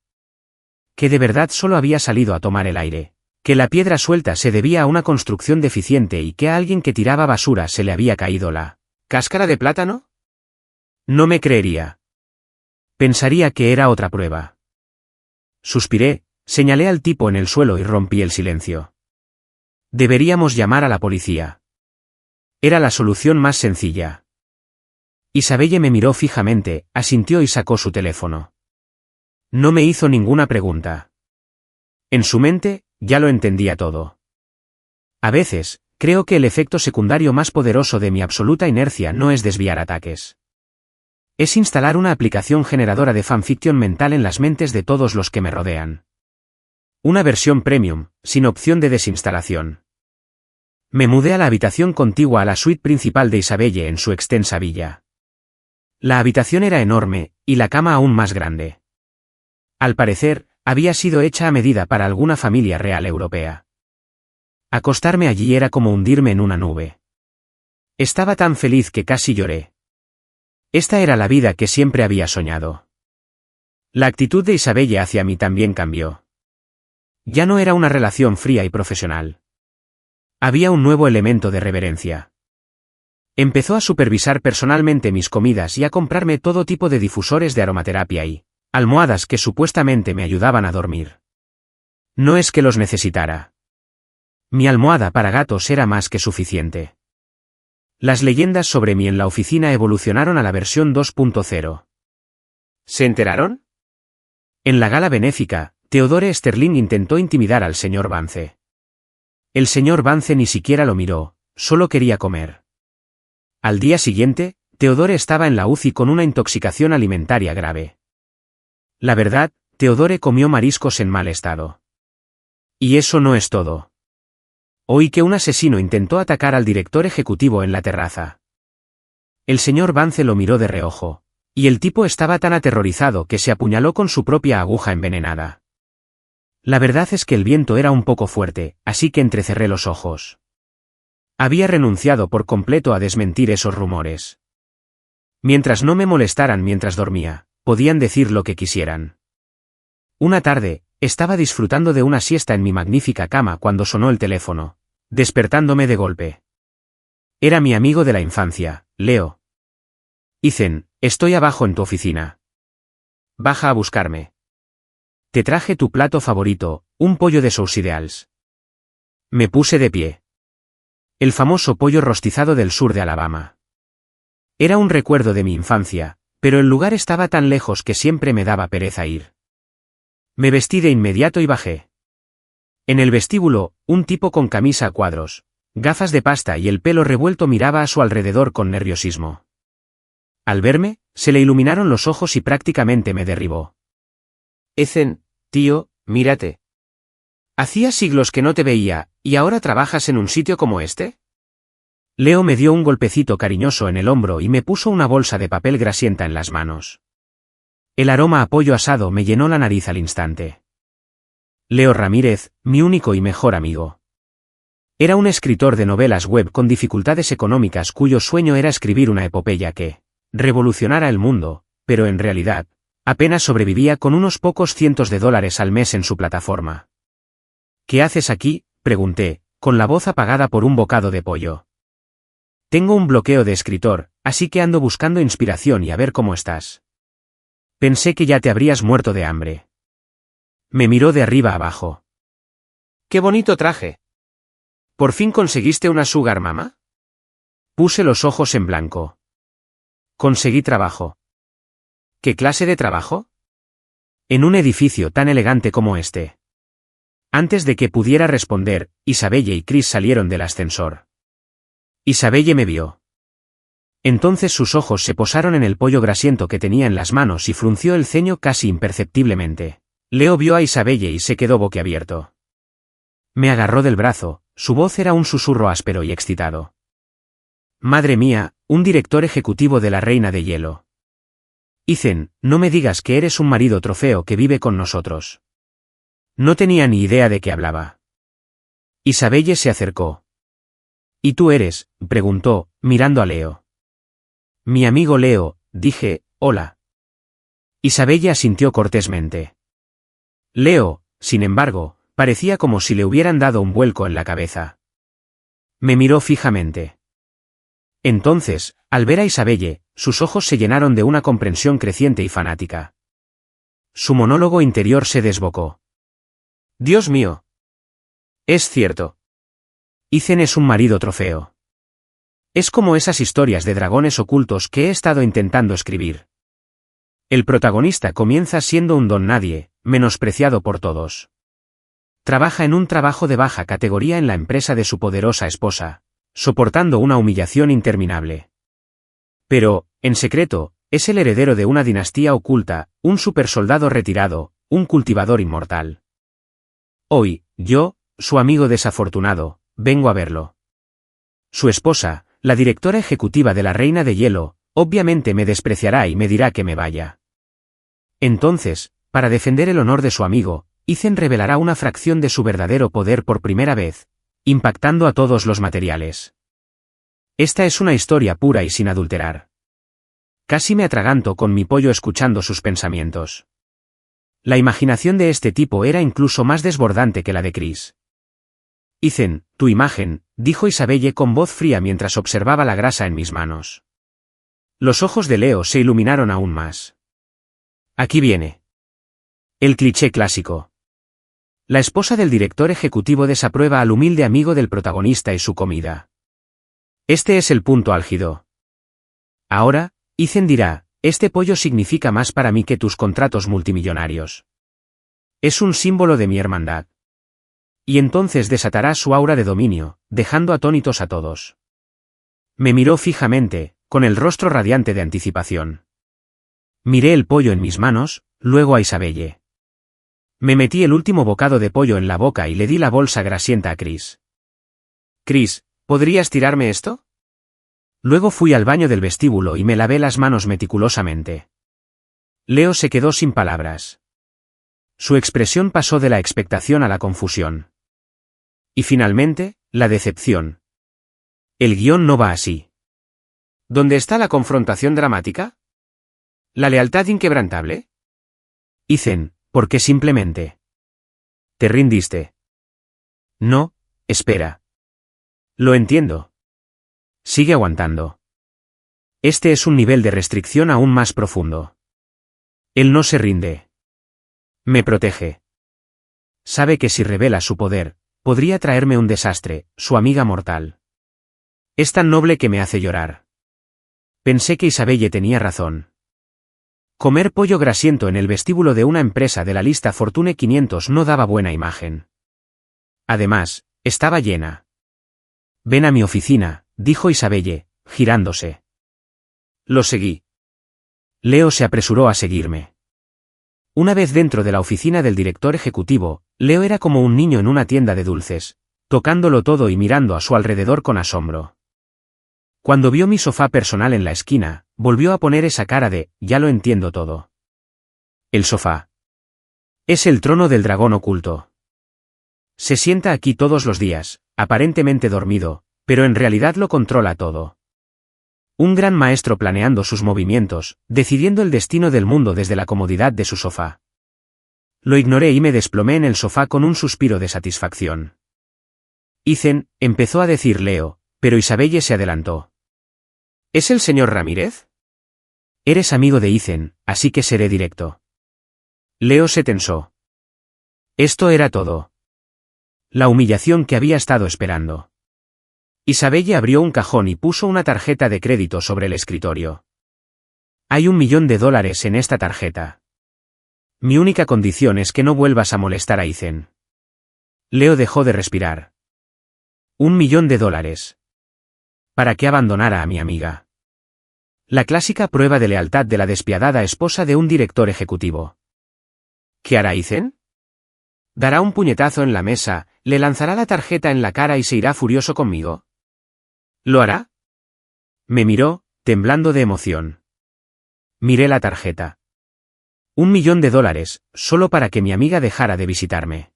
Que de verdad solo había salido a tomar el aire, que la piedra suelta se debía a una construcción deficiente y que a alguien que tiraba basura se le había caído la ¿cáscara de plátano? No me creería. Pensaría que era otra prueba. Suspiré, señalé al tipo en el suelo y rompí el silencio. Deberíamos llamar a la policía. Era la solución más sencilla. Isabelle me miró fijamente, asintió y sacó su teléfono. No me hizo ninguna pregunta. En su mente, ya lo entendía todo. A veces, Creo que el efecto secundario más poderoso de mi absoluta inercia no es desviar ataques. Es instalar una aplicación generadora de fanfiction mental en las mentes de todos los que me rodean. Una versión premium, sin opción de desinstalación. Me mudé a la habitación contigua a la suite principal de Isabelle en su extensa villa. La habitación era enorme, y la cama aún más grande. Al parecer, había sido hecha a medida para alguna familia real europea. Acostarme allí era como hundirme en una nube. Estaba tan feliz que casi lloré. Esta era la vida que siempre había soñado. La actitud de Isabelle hacia mí también cambió. Ya no era una relación fría y profesional. Había un nuevo elemento de reverencia. Empezó a supervisar personalmente mis comidas y a comprarme todo tipo de difusores de aromaterapia y almohadas que supuestamente me ayudaban a dormir. No es que los necesitara. Mi almohada para gatos era más que suficiente. Las leyendas sobre mí en la oficina evolucionaron a la versión 2.0. ¿Se enteraron? En la gala benéfica, Theodore Sterling intentó intimidar al señor Vance. El señor Vance ni siquiera lo miró, solo quería comer. Al día siguiente, Theodore estaba en la UCI con una intoxicación alimentaria grave. La verdad, Theodore comió mariscos en mal estado. Y eso no es todo. Oí que un asesino intentó atacar al director ejecutivo en la terraza. El señor Vance lo miró de reojo, y el tipo estaba tan aterrorizado que se apuñaló con su propia aguja envenenada. La verdad es que el viento era un poco fuerte, así que entrecerré los ojos. Había renunciado por completo a desmentir esos rumores. Mientras no me molestaran mientras dormía, podían decir lo que quisieran. Una tarde, estaba disfrutando de una siesta en mi magnífica cama cuando sonó el teléfono, despertándome de golpe. Era mi amigo de la infancia, Leo. Ethan, estoy abajo en tu oficina. Baja a buscarme. Te traje tu plato favorito, un pollo de Saucideals. Me puse de pie. El famoso pollo rostizado del sur de Alabama. Era un recuerdo de mi infancia, pero el lugar estaba tan lejos que siempre me daba pereza ir. Me vestí de inmediato y bajé. En el vestíbulo, un tipo con camisa a cuadros, gafas de pasta y el pelo revuelto miraba a su alrededor con nerviosismo. Al verme, se le iluminaron los ojos y prácticamente me derribó. Ethan, tío, mírate. Hacía siglos que no te veía, ¿y ahora trabajas en un sitio como este? Leo me dio un golpecito cariñoso en el hombro y me puso una bolsa de papel grasienta en las manos. El aroma a pollo asado me llenó la nariz al instante. Leo Ramírez, mi único y mejor amigo. Era un escritor de novelas web con dificultades económicas cuyo sueño era escribir una epopeya que revolucionara el mundo, pero en realidad, apenas sobrevivía con unos pocos cientos de dólares al mes en su plataforma. ¿Qué haces aquí?, pregunté, con la voz apagada por un bocado de pollo. Tengo un bloqueo de escritor, así que ando buscando inspiración y a ver cómo estás. Pensé que ya te habrías muerto de hambre. Me miró de arriba abajo. ¡Qué bonito traje! ¿Por fin conseguiste una sugar mama? Puse los ojos en blanco. Conseguí trabajo. ¿Qué clase de trabajo? En un edificio tan elegante como este. Antes de que pudiera responder, Isabelle y Chris salieron del ascensor. Isabelle me vio. Entonces sus ojos se posaron en el pollo grasiento que tenía en las manos y frunció el ceño casi imperceptiblemente. Leo vio a Isabelle y se quedó boquiabierto. Me agarró del brazo, su voz era un susurro áspero y excitado. Madre mía, un director ejecutivo de la Reina de Hielo. Ethan, no me digas que eres un marido trofeo que vive con nosotros. No tenía ni idea de qué hablaba. Isabelle se acercó. ¿Y tú eres?, preguntó, mirando a Leo. Mi amigo Leo, dije, hola. Isabelle asintió cortésmente. Leo, sin embargo, parecía como si le hubieran dado un vuelco en la cabeza. Me miró fijamente. Entonces, al ver a Isabelle, sus ojos se llenaron de una comprensión creciente y fanática. Su monólogo interior se desbocó. Dios mío. Es cierto. Ethan es un marido trofeo. Es como esas historias de dragones ocultos que he estado intentando escribir. El protagonista comienza siendo un don nadie, menospreciado por todos. Trabaja en un trabajo de baja categoría en la empresa de su poderosa esposa, soportando una humillación interminable. Pero, en secreto, es el heredero de una dinastía oculta, un supersoldado retirado, un cultivador inmortal. Hoy, yo, su amigo desafortunado, vengo a verlo. Su esposa, la directora ejecutiva de la Reina de Hielo, obviamente me despreciará y me dirá que me vaya. Entonces, para defender el honor de su amigo, Ethan revelará una fracción de su verdadero poder por primera vez, impactando a todos los materiales. Esta es una historia pura y sin adulterar. Casi me atraganto con mi pollo escuchando sus pensamientos. La imaginación de este tipo era incluso más desbordante que la de Chris. Ethan, tu imagen, dijo Isabelle con voz fría mientras observaba la grasa en mis manos. Los ojos de Leo se iluminaron aún más. Aquí viene. El cliché clásico. La esposa del director ejecutivo desaprueba al humilde amigo del protagonista y su comida. Este es el punto álgido. Ahora, Ethan dirá, este pollo significa más para mí que tus contratos multimillonarios. Es un símbolo de mi hermandad. Y entonces desatará su aura de dominio, dejando atónitos a todos. Me miró fijamente, con el rostro radiante de anticipación. Miré el pollo en mis manos, luego a Isabelle. Me metí el último bocado de pollo en la boca y le di la bolsa grasienta a Chris. Chris, ¿podrías tirarme esto? Luego fui al baño del vestíbulo y me lavé las manos meticulosamente. Leo se quedó sin palabras. Su expresión pasó de la expectación a la confusión. Y finalmente, la decepción. El guión no va así. ¿Dónde está la confrontación dramática? ¿La lealtad inquebrantable? Ethan, ¿por qué simplemente? ¿Te rindiste? No, espera. Lo entiendo. Sigue aguantando. Este es un nivel de restricción aún más profundo. Él no se rinde. Me protege. Sabe que si revela su poder, podría traerme un desastre, su amiga mortal. Es tan noble que me hace llorar. Pensé que Isabelle tenía razón. Comer pollo grasiento en el vestíbulo de una empresa de la lista Fortune 500 no daba buena imagen. Además, estaba llena. Ven a mi oficina, dijo Isabelle, girándose. Lo seguí. Leo se apresuró a seguirme. Una vez dentro de la oficina del director ejecutivo, Leo era como un niño en una tienda de dulces, tocándolo todo y mirando a su alrededor con asombro. Cuando vio mi sofá personal en la esquina, volvió a poner esa cara de, ya lo entiendo todo. El sofá. Es el trono del dragón oculto. Se sienta aquí todos los días, aparentemente dormido, pero en realidad lo controla todo. Un gran maestro planeando sus movimientos, decidiendo el destino del mundo desde la comodidad de su sofá. Lo ignoré y me desplomé en el sofá con un suspiro de satisfacción. Ethan, empezó a decir Leo, pero Isabelle se adelantó. ¿Es el señor Ramírez? Eres amigo de Ethan, así que seré directo. Leo se tensó. Esto era todo. La humillación que había estado esperando. Isabelle abrió un cajón y puso una tarjeta de crédito sobre el escritorio. Hay $1 millón en esta tarjeta. Mi única condición es que no vuelvas a molestar a Ethan. Leo dejó de respirar. $1 millón. Para que abandonara a mi amiga. La clásica prueba de lealtad de la despiadada esposa de un director ejecutivo. ¿Qué hará Ethan? Dará un puñetazo en la mesa, le lanzará la tarjeta en la cara y se irá furioso conmigo. ¿Lo hará? Me miró, temblando de emoción. Miré la tarjeta. $1 millón, solo para que mi amiga dejara de visitarme.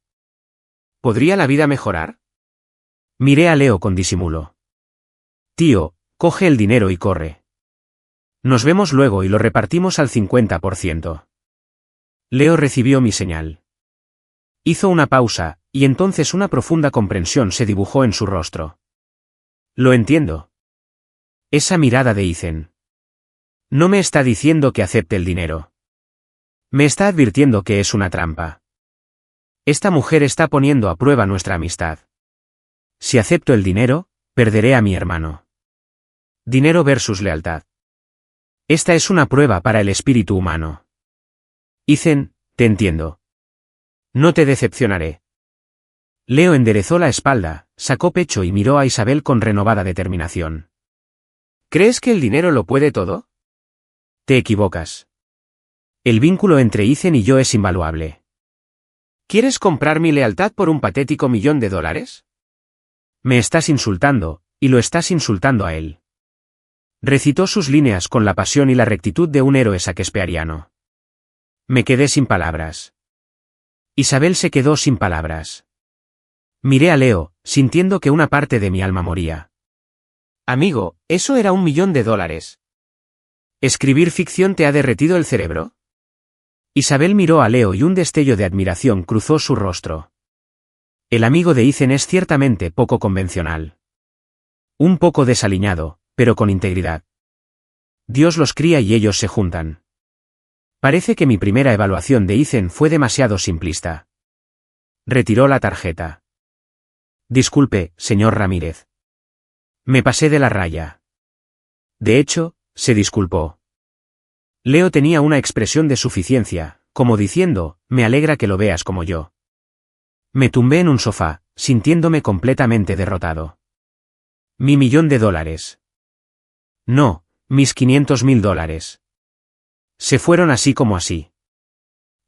¿Podría la vida mejorar? Miré a Leo con disimulo. Tío, coge el dinero y corre. Nos vemos luego y lo repartimos al 50%. Leo recibió mi señal. Hizo una pausa, y entonces una profunda comprensión se dibujó en su rostro. Lo entiendo. Esa mirada de Ethan. No me está diciendo que acepte el dinero. Me está advirtiendo que es una trampa. Esta mujer está poniendo a prueba nuestra amistad. Si acepto el dinero, perderé a mi hermano. Dinero versus lealtad. Esta es una prueba para el espíritu humano. Ethan, te entiendo. No te decepcionaré. Leo enderezó la espalda, sacó pecho y miró a Isabel con renovada determinación. ¿Crees que el dinero lo puede todo? Te equivocas. El vínculo entre Ethan y yo es invaluable. ¿Quieres comprar mi lealtad por un patético $1.000.000? Me estás insultando, y lo estás insultando a él. Recitó sus líneas con la pasión y la rectitud de un héroe shakespeariano. Me quedé sin palabras. Isabel se quedó sin palabras. Miré a Leo, sintiendo que una parte de mi alma moría. Amigo, eso era $1.000.000. ¿Escribir ficción te ha derretido el cerebro? Isabel miró a Leo y un destello de admiración cruzó su rostro. El amigo de Ethan es ciertamente poco convencional. Un poco desaliñado, pero con integridad. Dios los cría y ellos se juntan. Parece que mi primera evaluación de Ethan fue demasiado simplista. Retiró la tarjeta. Disculpe, señor Ramírez. Me pasé de la raya. De hecho, se disculpó. Leo tenía una expresión de suficiencia, como diciendo, me alegra que lo veas como yo. Me tumbé en un sofá, sintiéndome completamente derrotado. Mi $1.000.000. No, mis $500.000. Se fueron así como así.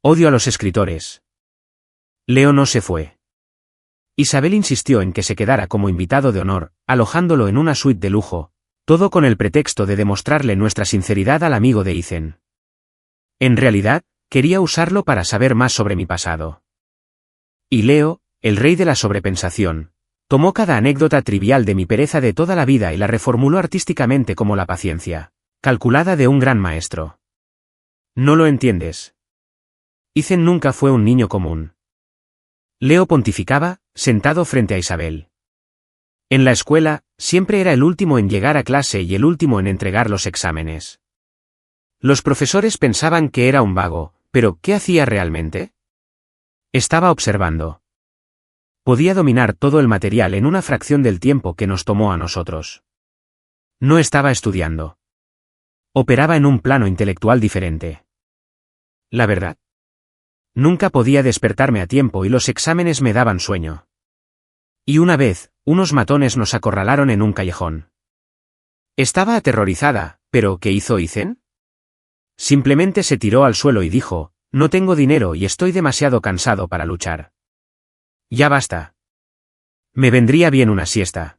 Odio a los escritores. Leo no se fue. Isabel insistió en que se quedara como invitado de honor, alojándolo en una suite de lujo, todo con el pretexto de demostrarle nuestra sinceridad al amigo de Ethan. En realidad, quería usarlo para saber más sobre mi pasado. Y Leo, el rey de la sobrepensación, tomó cada anécdota trivial de mi pereza de toda la vida y la reformuló artísticamente como la paciencia, calculada de un gran maestro. No lo entiendes. Ethan nunca fue un niño común. Leo pontificaba, sentado frente a Isabel. En la escuela, siempre era el último en llegar a clase y el último en entregar los exámenes. Los profesores pensaban que era un vago, pero ¿qué hacía realmente? Estaba observando. Podía dominar todo el material en una fracción del tiempo que nos tomó a nosotros. No estaba estudiando. Operaba en un plano intelectual diferente. La verdad. Nunca podía despertarme a tiempo y los exámenes me daban sueño. Y una vez, unos matones nos acorralaron en un callejón. Estaba aterrorizada, pero ¿qué hizo Ethan? Simplemente se tiró al suelo y dijo, no tengo dinero y estoy demasiado cansado para luchar. Ya basta. Me vendría bien una siesta.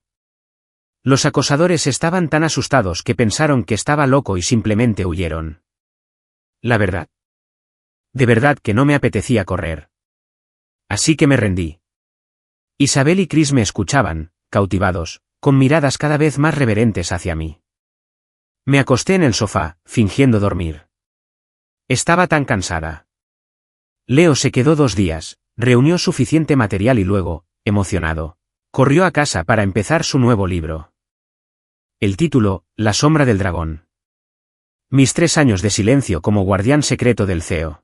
Los acosadores estaban tan asustados que pensaron que estaba loco y simplemente huyeron. La verdad. De verdad que no me apetecía correr. Así que me rendí. Isabel y Chris me escuchaban, cautivados, con miradas cada vez más reverentes hacia mí. Me acosté en el sofá, fingiendo dormir. Estaba tan cansada. Leo se quedó 2 días, reunió suficiente material y luego, emocionado, corrió a casa para empezar su nuevo libro. El título, La sombra del dragón. Mis 3 años de silencio como guardián secreto del CEO.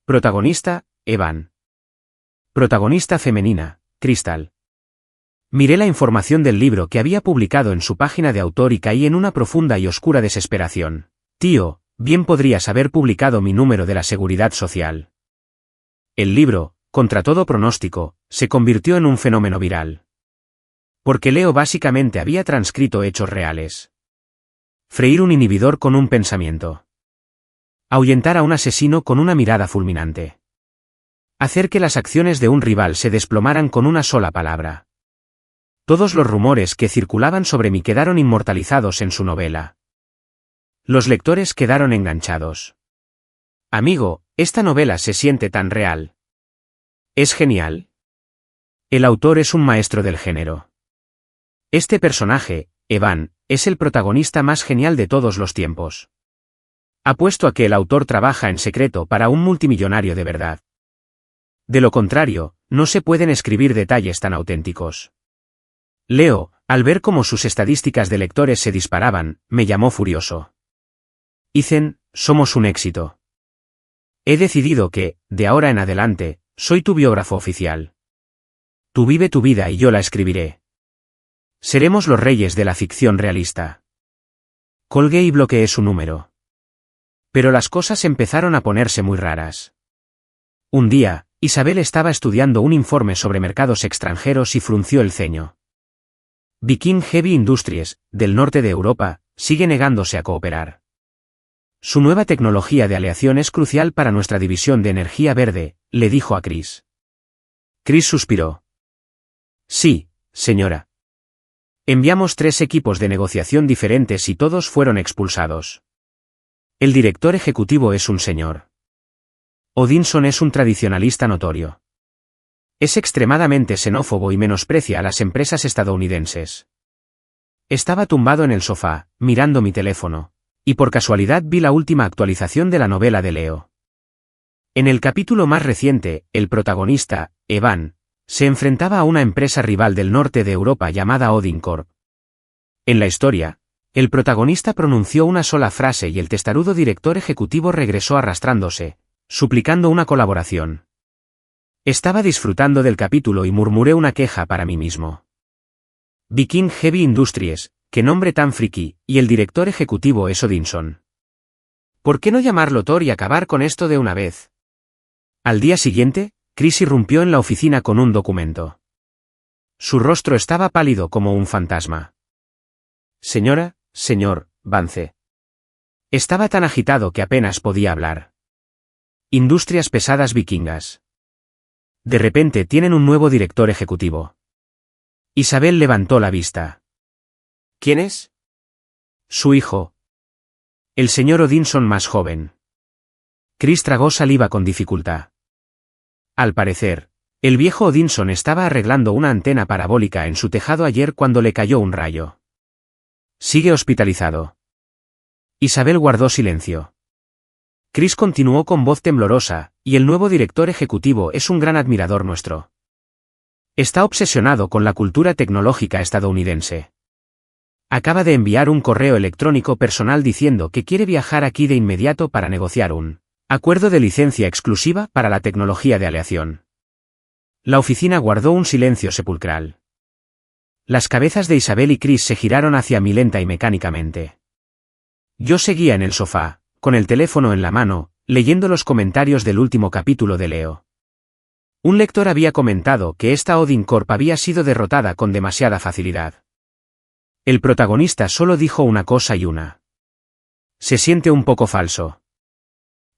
Protagonista, Evan. Protagonista femenina, Crystal. Miré la información del libro que había publicado en su página de autor y caí en una profunda y oscura desesperación. Tío, bien podrías haber publicado mi número de la Seguridad Social. El libro, contra todo pronóstico, se convirtió en un fenómeno viral. Porque Leo básicamente había transcrito hechos reales. Freír un inhibidor con un pensamiento. Ahuyentar a un asesino con una mirada fulminante. Hacer que las acciones de un rival se desplomaran con una sola palabra. Todos los rumores que circulaban sobre mí quedaron inmortalizados en su novela. Los lectores quedaron enganchados. Amigo, esta novela se siente tan real. ¿Es genial? El autor es un maestro del género. Este personaje, Evan, es el protagonista más genial de todos los tiempos. Apuesto a que el autor trabaja en secreto para un multimillonario de verdad. De lo contrario, no se pueden escribir detalles tan auténticos. Leo, al ver cómo sus estadísticas de lectores se disparaban, me llamó furioso. Ethan, somos un éxito. He decidido que, de ahora en adelante, soy tu biógrafo oficial. Tú vive tu vida y yo la escribiré. Seremos los reyes de la ficción realista. Colgué y bloqueé su número. Pero las cosas empezaron a ponerse muy raras. Un día, Isabel estaba estudiando un informe sobre mercados extranjeros y frunció el ceño. Viking Heavy Industries, del norte de Europa, sigue negándose a cooperar. Su nueva tecnología de aleación es crucial para nuestra división de energía verde, le dijo a Chris. Chris suspiró. Sí, señora. Enviamos 3 equipos de negociación diferentes y todos fueron expulsados. El director ejecutivo es un señor. Odinson es un tradicionalista notorio. Es extremadamente xenófobo y menosprecia a las empresas estadounidenses. Estaba tumbado en el sofá, mirando mi teléfono, y por casualidad vi la última actualización de la novela de Leo. En el capítulo más reciente, el protagonista, Evan, se enfrentaba a una empresa rival del norte de Europa llamada Odin Corp. En la historia, el protagonista pronunció una sola frase y el testarudo director ejecutivo regresó arrastrándose, suplicando una colaboración. Estaba disfrutando del capítulo y murmuré una queja para mí mismo. Viking Heavy Industries, qué nombre tan friki, y el director ejecutivo es Odinson. ¿Por qué no llamarlo Thor y acabar con esto de una vez? Al día siguiente, Chris irrumpió en la oficina con un documento. Su rostro estaba pálido como un fantasma. Señor Vance. Estaba tan agitado que apenas podía hablar. Industrias pesadas vikingas. De repente tienen un nuevo director ejecutivo. Isabel levantó la vista. ¿Quién es? Su hijo. El señor Odinson más joven. Chris tragó saliva con dificultad. Al parecer, el viejo Odinson estaba arreglando una antena parabólica en su tejado ayer cuando le cayó un rayo. Sigue hospitalizado. Isabel guardó silencio. Chris continuó con voz temblorosa, y el nuevo director ejecutivo es un gran admirador nuestro. Está obsesionado con la cultura tecnológica estadounidense. Acaba de enviar un correo electrónico personal diciendo que quiere viajar aquí de inmediato para negociar un acuerdo de licencia exclusiva para la tecnología de aleación. La oficina guardó un silencio sepulcral. Las cabezas de Isabel y Chris se giraron hacia mí lenta y mecánicamente. Yo seguía en el sofá, con el teléfono en la mano, leyendo los comentarios del último capítulo de Leo. Un lector había comentado que esta Odin Corp había sido derrotada con demasiada facilidad. El protagonista solo dijo una cosa y una. Se siente un poco falso.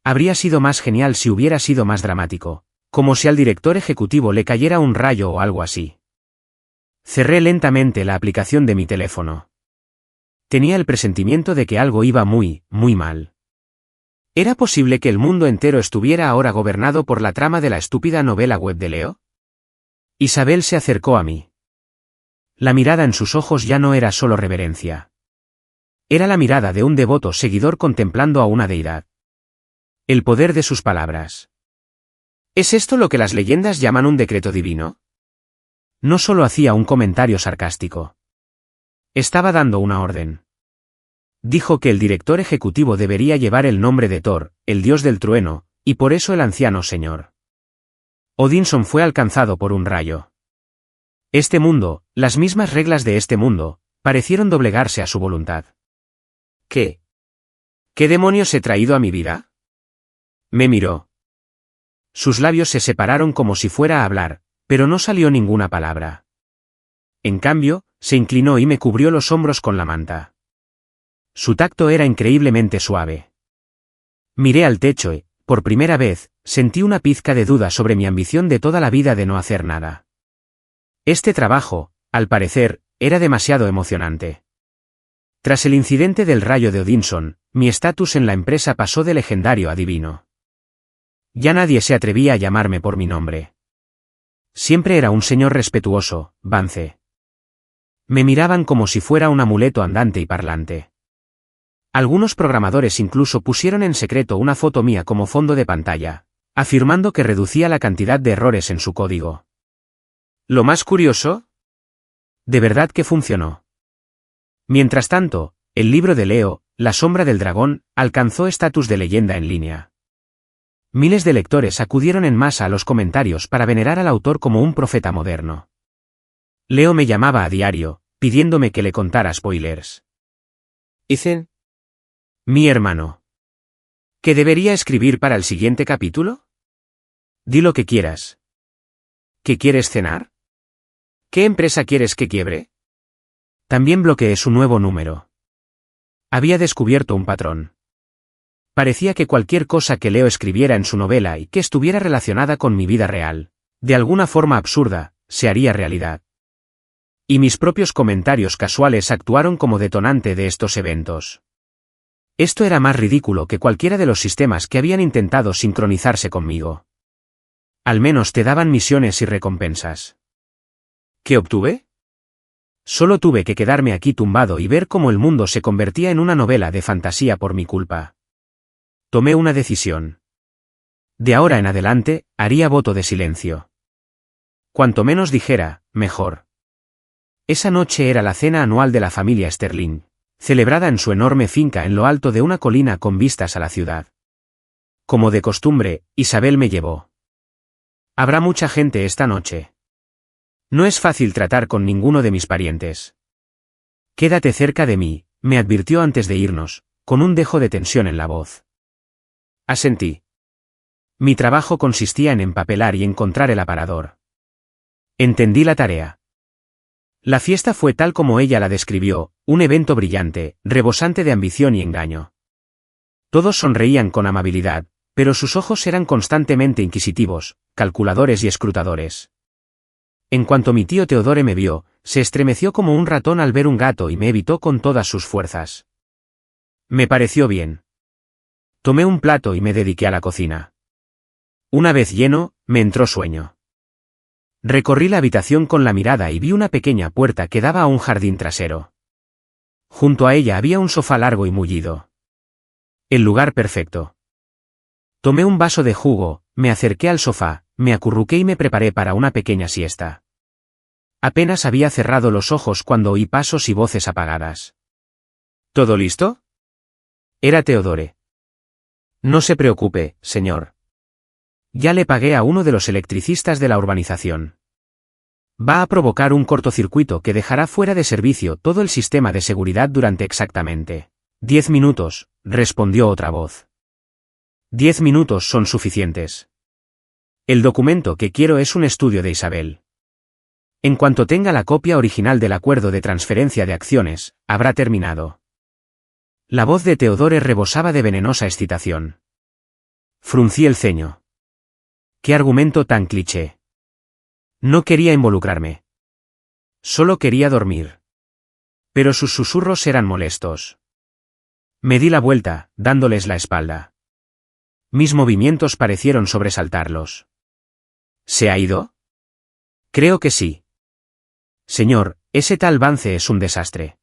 Habría sido más genial si hubiera sido más dramático, como si al director ejecutivo le cayera un rayo o algo así. Cerré lentamente la aplicación de mi teléfono. Tenía el presentimiento de que algo iba muy mal. ¿Era posible que el mundo entero estuviera ahora gobernado por la trama de la estúpida novela web de Leo? Isabel se acercó a mí. La mirada en sus ojos ya no era solo reverencia. Era la mirada de un devoto seguidor contemplando a una deidad. El poder de sus palabras. ¿Es esto lo que las leyendas llaman un decreto divino? No solo hacía un comentario sarcástico. Estaba dando una orden. Dijo que el director ejecutivo debería llevar el nombre de Thor, el dios del trueno, y por eso el anciano señor Odinson fue alcanzado por un rayo. Este mundo, las mismas reglas de este mundo, parecieron doblegarse a su voluntad. ¿Qué? ¿Qué demonios he traído a mi vida? Me miró. Sus labios se separaron como si fuera a hablar, pero no salió ninguna palabra. En cambio, se inclinó y me cubrió los hombros con la manta. Su tacto era increíblemente suave. Miré al techo y, por primera vez, sentí una pizca de duda sobre mi ambición de toda la vida de no hacer nada. Este trabajo, al parecer, era demasiado emocionante. Tras el incidente del rayo de Odinson, mi estatus en la empresa pasó de legendario a divino. Ya nadie se atrevía a llamarme por mi nombre. Siempre era un señor respetuoso, Vance. Me miraban como si fuera un amuleto andante y parlante. Algunos programadores incluso pusieron en secreto una foto mía como fondo de pantalla, afirmando que reducía la cantidad de errores en su código. ¿Lo más curioso? De verdad que funcionó. Mientras tanto, el libro de Leo, La sombra del dragón, alcanzó estatus de leyenda en línea. Miles de lectores acudieron en masa a los comentarios para venerar al autor como un profeta moderno. Leo me llamaba a diario, pidiéndome que le contara spoilers. Ethan, mi hermano. ¿Qué debería escribir para el siguiente capítulo? Di lo que quieras. ¿Qué quieres cenar? ¿Qué empresa quieres que quiebre? También bloqueé su nuevo número. Había descubierto un patrón. Parecía que cualquier cosa que Leo escribiera en su novela y que estuviera relacionada con mi vida real, de alguna forma absurda, se haría realidad. Y mis propios comentarios casuales actuaron como detonante de estos eventos. Esto era más ridículo que cualquiera de los sistemas que habían intentado sincronizarse conmigo. Al menos te daban misiones y recompensas. ¿Qué obtuve? Solo tuve que quedarme aquí tumbado y ver cómo el mundo se convertía en una novela de fantasía por mi culpa. Tomé una decisión. De ahora en adelante, haría voto de silencio. Cuanto menos dijera, mejor. Esa noche era la cena anual de la familia Sterling, celebrada en su enorme finca en lo alto de una colina con vistas a la ciudad. Como de costumbre, Isabel me llevó. Habrá mucha gente esta noche. No es fácil tratar con ninguno de mis parientes. Quédate cerca de mí, me advirtió antes de irnos, con un dejo de tensión en la voz. Asentí. Mi trabajo consistía en empapelar y encontrar el aparador. Entendí la tarea. La fiesta fue tal como ella la describió, un evento brillante, rebosante de ambición y engaño. Todos sonreían con amabilidad, pero sus ojos eran constantemente inquisitivos, calculadores y escrutadores. En cuanto mi tío Teodore me vio, se estremeció como un ratón al ver un gato y me evitó con todas sus fuerzas. Me pareció bien. Tomé un plato y me dediqué a la cocina. Una vez lleno, me entró sueño. Recorrí la habitación con la mirada y vi una pequeña puerta que daba a un jardín trasero. Junto a ella había un sofá largo y mullido. El lugar perfecto. Tomé un vaso de jugo, me acerqué al sofá, me acurruqué y me preparé para una pequeña siesta. Apenas había cerrado los ojos cuando oí pasos y voces apagadas. ¿Todo listo? Era Teodore. No se preocupe, señor. Ya le pagué a uno de los electricistas de la urbanización. Va a provocar un cortocircuito que dejará fuera de servicio todo el sistema de seguridad durante exactamente 10 minutos, respondió otra voz. 10 minutos son suficientes. El documento que quiero es un estudio de Isabel. En cuanto tenga la copia original del acuerdo de transferencia de acciones, habrá terminado. La voz de Teodore rebosaba de venenosa excitación. Fruncí el ceño. ¿Qué argumento tan cliché? No quería involucrarme. Solo quería dormir. Pero sus susurros eran molestos. Me di la vuelta, dándoles la espalda. Mis movimientos parecieron sobresaltarlos. ¿Se ha ido? Creo que sí. Señor, ese tal Vance es un desastre.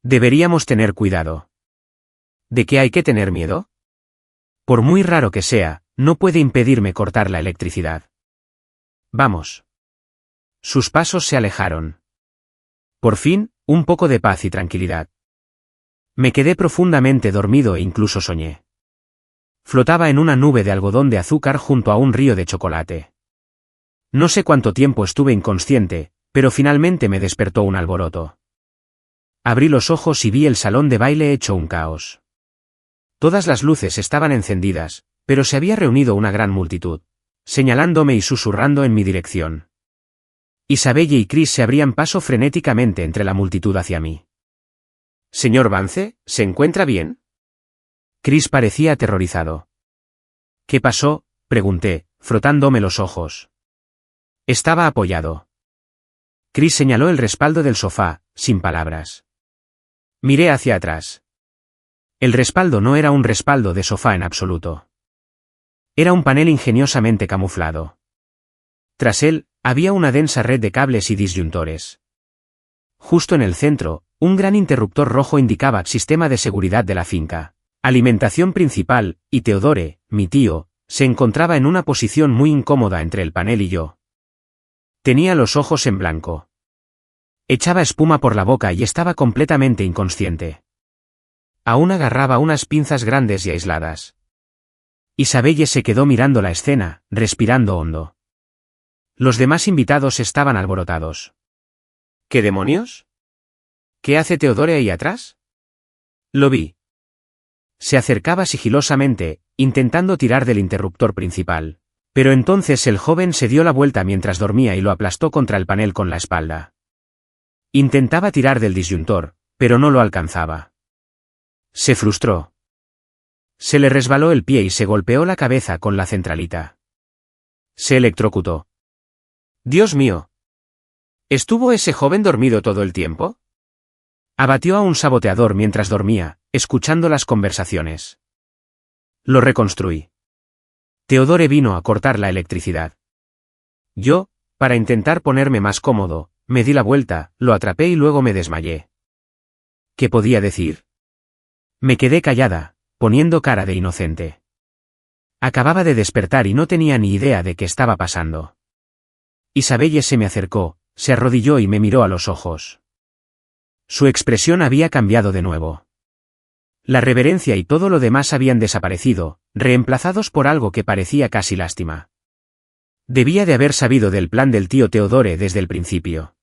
Deberíamos tener cuidado. ¿De qué hay que tener miedo? Por muy raro que sea, no puede impedirme cortar la electricidad. Vamos. Sus pasos se alejaron. Por fin, un poco de paz y tranquilidad. Me quedé profundamente dormido e incluso soñé. Flotaba en una nube de algodón de azúcar junto a un río de chocolate. No sé cuánto tiempo estuve inconsciente, pero finalmente me despertó un alboroto. Abrí los ojos y vi el salón de baile hecho un caos. Todas las luces estaban encendidas, pero se había reunido una gran multitud, señalándome y susurrando en mi dirección. Isabelle y Chris se abrían paso frenéticamente entre la multitud hacia mí. «Señor Vance, ¿se encuentra bien?» Chris parecía aterrorizado. «¿Qué pasó?», pregunté, frotándome los ojos. Estaba apoyado. Chris señaló el respaldo del sofá, sin palabras. Miré hacia atrás. El respaldo no era un respaldo de sofá en absoluto. Era un panel ingeniosamente camuflado. Tras él, había una densa red de cables y disyuntores. Justo en el centro, un gran interruptor rojo indicaba sistema de seguridad de la finca, alimentación principal, y Teodore, mi tío, se encontraba en una posición muy incómoda entre el panel y yo. Tenía los ojos en blanco. Echaba espuma por la boca y estaba completamente inconsciente. Aún agarraba unas pinzas grandes y aisladas. Isabelle se quedó mirando la escena, respirando hondo. Los demás invitados estaban alborotados. ¿Qué demonios? ¿Qué hace Teodore ahí atrás? Lo vi. Se acercaba sigilosamente, intentando tirar del interruptor principal, Pero entonces el joven se dio la vuelta mientras dormía y lo aplastó contra el panel con la espalda. Intentaba tirar del disyuntor, pero no lo alcanzaba. Se frustró. Se le resbaló el pie y se golpeó la cabeza con la centralita. Se electrocutó. ¡Dios mío! ¿Estuvo ese joven dormido todo el tiempo? Abatió a un saboteador mientras dormía, escuchando las conversaciones. Lo reconstruí. Teodore vino a cortar la electricidad. Yo, para intentar ponerme más cómodo, me di la vuelta, lo atrapé y luego me desmayé. ¿Qué podía decir? Me quedé callada, poniendo cara de inocente. Acababa de despertar y no tenía ni idea de qué estaba pasando. Isabelle se me acercó, se arrodilló y me miró a los ojos. Su expresión había cambiado de nuevo. La reverencia y todo lo demás habían desaparecido, reemplazados por algo que parecía casi lástima. Debía de haber sabido del plan del tío Teodore desde el principio.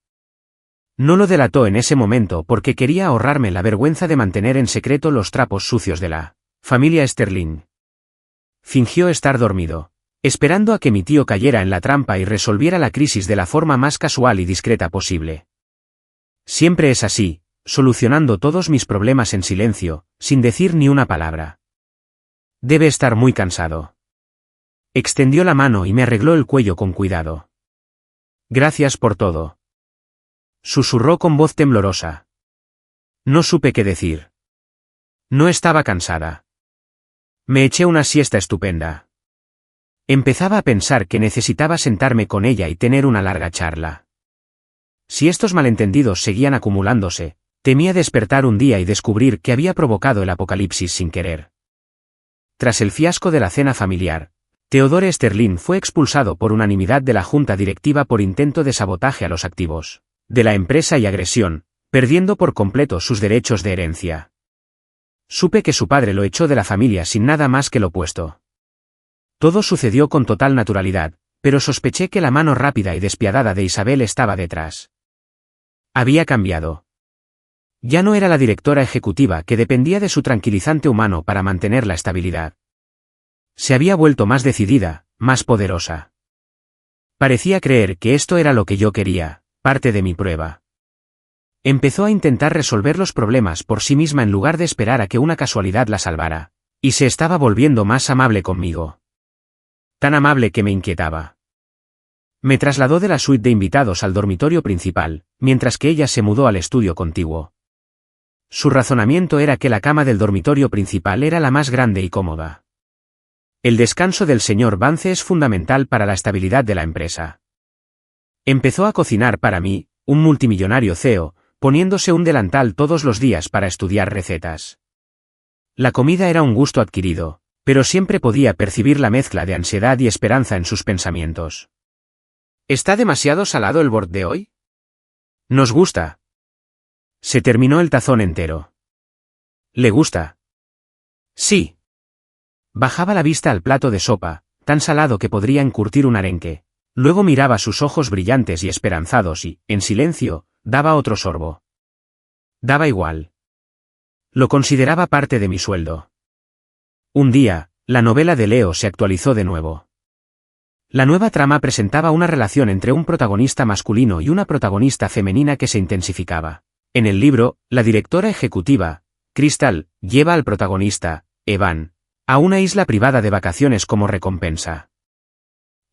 No lo delató en ese momento porque quería ahorrarme la vergüenza de mantener en secreto los trapos sucios de la familia Sterling. Fingió estar dormido, esperando a que mi tío cayera en la trampa y resolviera la crisis de la forma más casual y discreta posible. Siempre es así, solucionando todos mis problemas en silencio, sin decir ni una palabra. Debe estar muy cansado. Extendió la mano y me arregló el cuello con cuidado. Gracias por todo. Susurró con voz temblorosa. No supe qué decir. No estaba cansada. Me eché una siesta estupenda. Empezaba a pensar que necesitaba sentarme con ella y tener una larga charla. Si estos malentendidos seguían acumulándose, temía despertar un día y descubrir que había provocado el apocalipsis sin querer. Tras el fiasco de la cena familiar, Teodore Sterling fue expulsado por unanimidad de la junta directiva por intento de sabotaje a los activos de la empresa y agresión, perdiendo por completo sus derechos de herencia. Supe que su padre lo echó de la familia sin nada más que lo opuesto. Todo sucedió con total naturalidad, pero sospeché que la mano rápida y despiadada de Isabel estaba detrás. Había cambiado. Ya no era la directora ejecutiva que dependía de su tranquilizante humano para mantener la estabilidad. Se había vuelto más decidida, más poderosa. Parecía creer que esto era lo que yo quería, parte de mi prueba. Empezó a intentar resolver los problemas por sí misma en lugar de esperar a que una casualidad la salvara, y se estaba volviendo más amable conmigo. Tan amable que me inquietaba. Me trasladó de la suite de invitados al dormitorio principal, mientras que ella se mudó al estudio contiguo. Su razonamiento era que la cama del dormitorio principal era la más grande y cómoda. El descanso del señor Vance es fundamental para la estabilidad de la empresa. Empezó a cocinar para mí, un multimillonario CEO, poniéndose un delantal todos los días para estudiar recetas. La comida era un gusto adquirido, pero siempre podía percibir la mezcla de ansiedad y esperanza en sus pensamientos. ¿Está demasiado salado el bord de hoy? Nos gusta. Se terminó el tazón entero. ¿Le gusta? Sí. Bajaba la vista al plato de sopa, tan salado que podría encurtir un arenque. Luego miraba sus ojos brillantes y esperanzados y, en silencio, daba otro sorbo. Daba igual. Lo consideraba parte de mi sueldo. Un día, la novela de Leo se actualizó de nuevo. La nueva trama presentaba una relación entre un protagonista masculino y una protagonista femenina que se intensificaba. En el libro, la directora ejecutiva, Crystal, lleva al protagonista, Evan, a una isla privada de vacaciones como recompensa.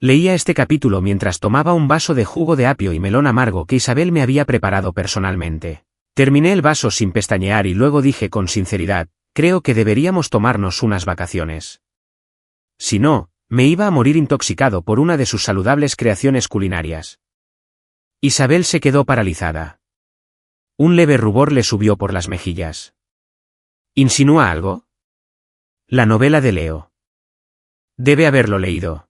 Leía este capítulo mientras tomaba un vaso de jugo de apio y melón amargo que Isabel me había preparado personalmente. Terminé el vaso sin pestañear y luego dije con sinceridad, creo que deberíamos tomarnos unas vacaciones. Si no, me iba a morir intoxicado por una de sus saludables creaciones culinarias. Isabel se quedó paralizada. Un leve rubor le subió por las mejillas. ¿Insinúa algo? La novela de Leo. Debe haberlo leído.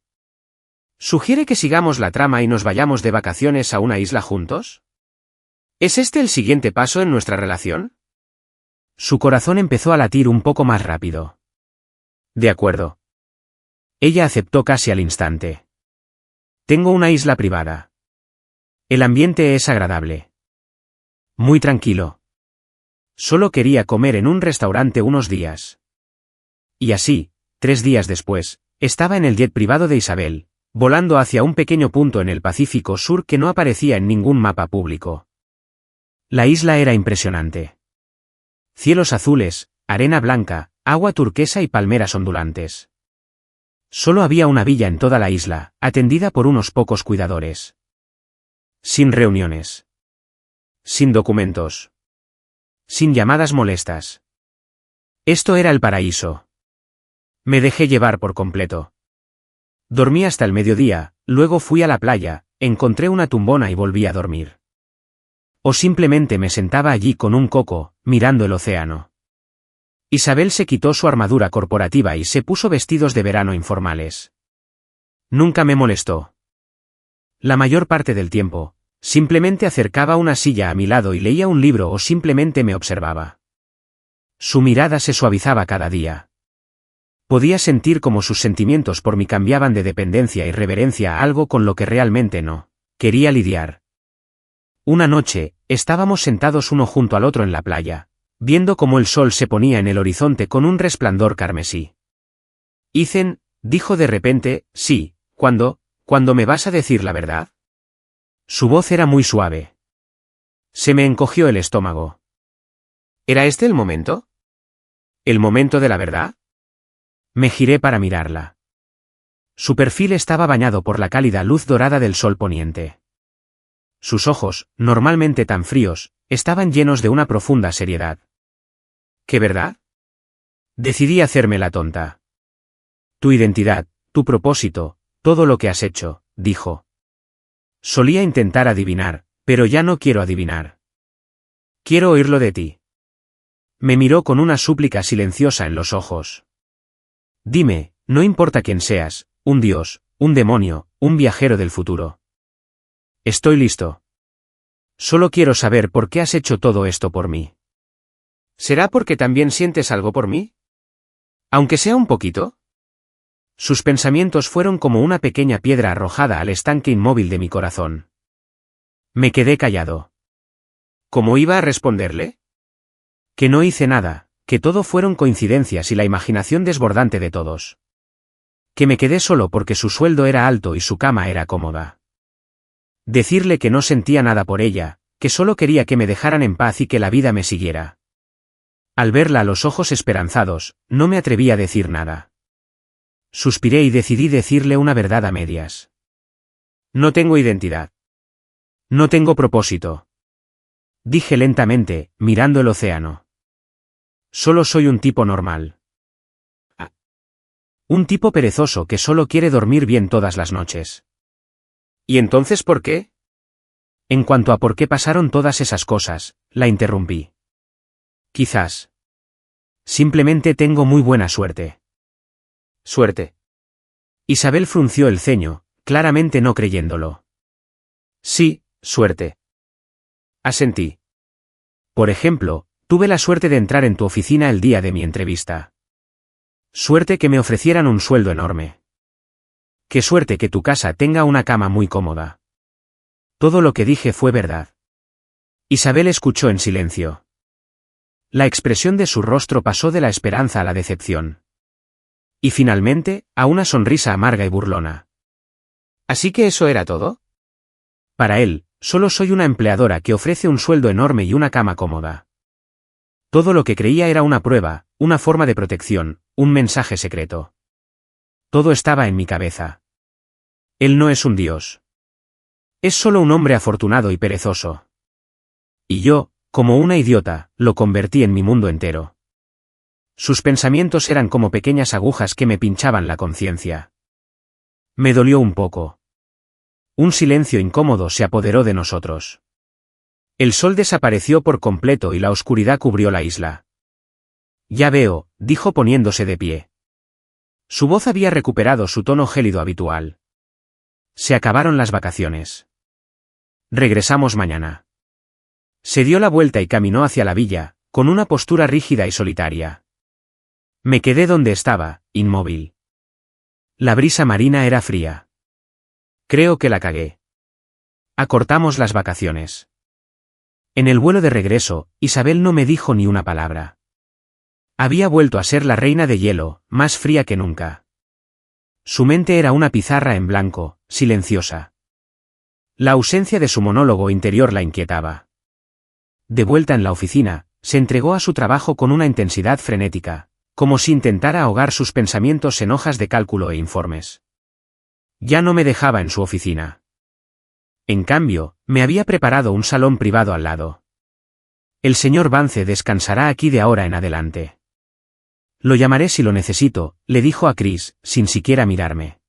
¿Sugiere que sigamos la trama y nos vayamos de vacaciones a una isla juntos? ¿Es este el siguiente paso en nuestra relación? Su corazón empezó a latir un poco más rápido. De acuerdo. Ella aceptó casi al instante. Tengo una isla privada. El ambiente es agradable. Muy tranquilo. Solo quería comer en un restaurante unos días. Y así, 3 días después, estaba en el jet privado de Isabel, volando hacia un pequeño punto en el Pacífico Sur que no aparecía en ningún mapa público. La isla era impresionante. Cielos azules, arena blanca, agua turquesa y palmeras ondulantes. Solo había una villa en toda la isla, atendida por unos pocos cuidadores. Sin reuniones. Sin documentos. Sin llamadas molestas. Esto era el paraíso. Me dejé llevar por completo. Dormí hasta el mediodía, luego fui a la playa, encontré una tumbona y volví a dormir. O simplemente me sentaba allí con un coco, mirando el océano. Isabel se quitó su armadura corporativa y se puso vestidos de verano informales. Nunca me molestó. La mayor parte del tiempo, simplemente acercaba una silla a mi lado y leía un libro o simplemente me observaba. Su mirada se suavizaba cada día. Podía sentir cómo sus sentimientos por mí cambiaban de dependencia y reverencia a algo con lo que realmente no quería lidiar. Una noche, estábamos sentados uno junto al otro en la playa, viendo cómo el sol se ponía en el horizonte con un resplandor carmesí. Ethan, dijo de repente, sí, ¿cuándo me vas a decir la verdad? Su voz era muy suave. Se me encogió el estómago. ¿Era este el momento? ¿El momento de la verdad? Me giré para mirarla. Su perfil estaba bañado por la cálida luz dorada del sol poniente. Sus ojos, normalmente tan fríos, estaban llenos de una profunda seriedad. ¿Qué verdad? Decidí hacerme la tonta. Tu identidad, tu propósito, todo lo que has hecho, dijo. Solía intentar adivinar, pero ya no quiero adivinar. Quiero oírlo de ti. Me miró con una súplica silenciosa en los ojos. Dime, no importa quién seas, un dios, un demonio, un viajero del futuro. Estoy listo. Solo quiero saber por qué has hecho todo esto por mí. ¿Será porque también sientes algo por mí? Aunque sea un poquito. Sus pensamientos fueron como una pequeña piedra arrojada al estanque inmóvil de mi corazón. Me quedé callado. ¿Cómo iba a responderle? Que no hice nada, que todo fueron coincidencias y la imaginación desbordante de todos. Que me quedé solo porque su sueldo era alto y su cama era cómoda. Decirle que no sentía nada por ella, que solo quería que me dejaran en paz y que la vida me siguiera. Al verla a los ojos esperanzados, no me atreví a decir nada. Suspiré y decidí decirle una verdad a medias. No tengo identidad. No tengo propósito. Dije lentamente, mirando el océano. Solo soy un tipo normal. Un tipo perezoso que solo quiere dormir bien todas las noches. ¿Y entonces por qué? En cuanto a por qué pasaron todas esas cosas, la interrumpí. Quizás. Simplemente tengo muy buena suerte. ¿Suerte? Isabel frunció el ceño, claramente no creyéndolo. Sí, suerte. Asentí. Por ejemplo, tuve la suerte de entrar en tu oficina el día de mi entrevista. Suerte que me ofrecieran un sueldo enorme. Qué suerte que tu casa tenga una cama muy cómoda. Todo lo que dije fue verdad. Isabel escuchó en silencio. La expresión de su rostro pasó de la esperanza a la decepción. Y finalmente, a una sonrisa amarga y burlona. ¿Así que eso era todo? Para él, solo soy una empleadora que ofrece un sueldo enorme y una cama cómoda. Todo lo que creía era una prueba, una forma de protección, un mensaje secreto. Todo estaba en mi cabeza. Él no es un dios. Es solo un hombre afortunado y perezoso. Y yo, como una idiota, lo convertí en mi mundo entero. Sus pensamientos eran como pequeñas agujas que me pinchaban la conciencia. Me dolió un poco. Un silencio incómodo se apoderó de nosotros. El sol desapareció por completo y la oscuridad cubrió la isla. Ya veo, dijo poniéndose de pie. Su voz había recuperado su tono gélido habitual. Se acabaron las vacaciones. Regresamos mañana. Se dio la vuelta y caminó hacia la villa, con una postura rígida y solitaria. Me quedé donde estaba, inmóvil. La brisa marina era fría. Creo que la cagué. Acortamos las vacaciones. En el vuelo de regreso, Isabel no me dijo ni una palabra. Había vuelto a ser la reina de hielo, más fría que nunca. Su mente era una pizarra en blanco, silenciosa. La ausencia de su monólogo interior la inquietaba. De vuelta en la oficina, se entregó a su trabajo con una intensidad frenética, como si intentara ahogar sus pensamientos en hojas de cálculo e informes. Ya no me dejaba en su oficina. En cambio, me había preparado un salón privado al lado. El señor Vance descansará aquí de ahora en adelante. Lo llamaré si lo necesito, le dijo a Chris, sin siquiera mirarme.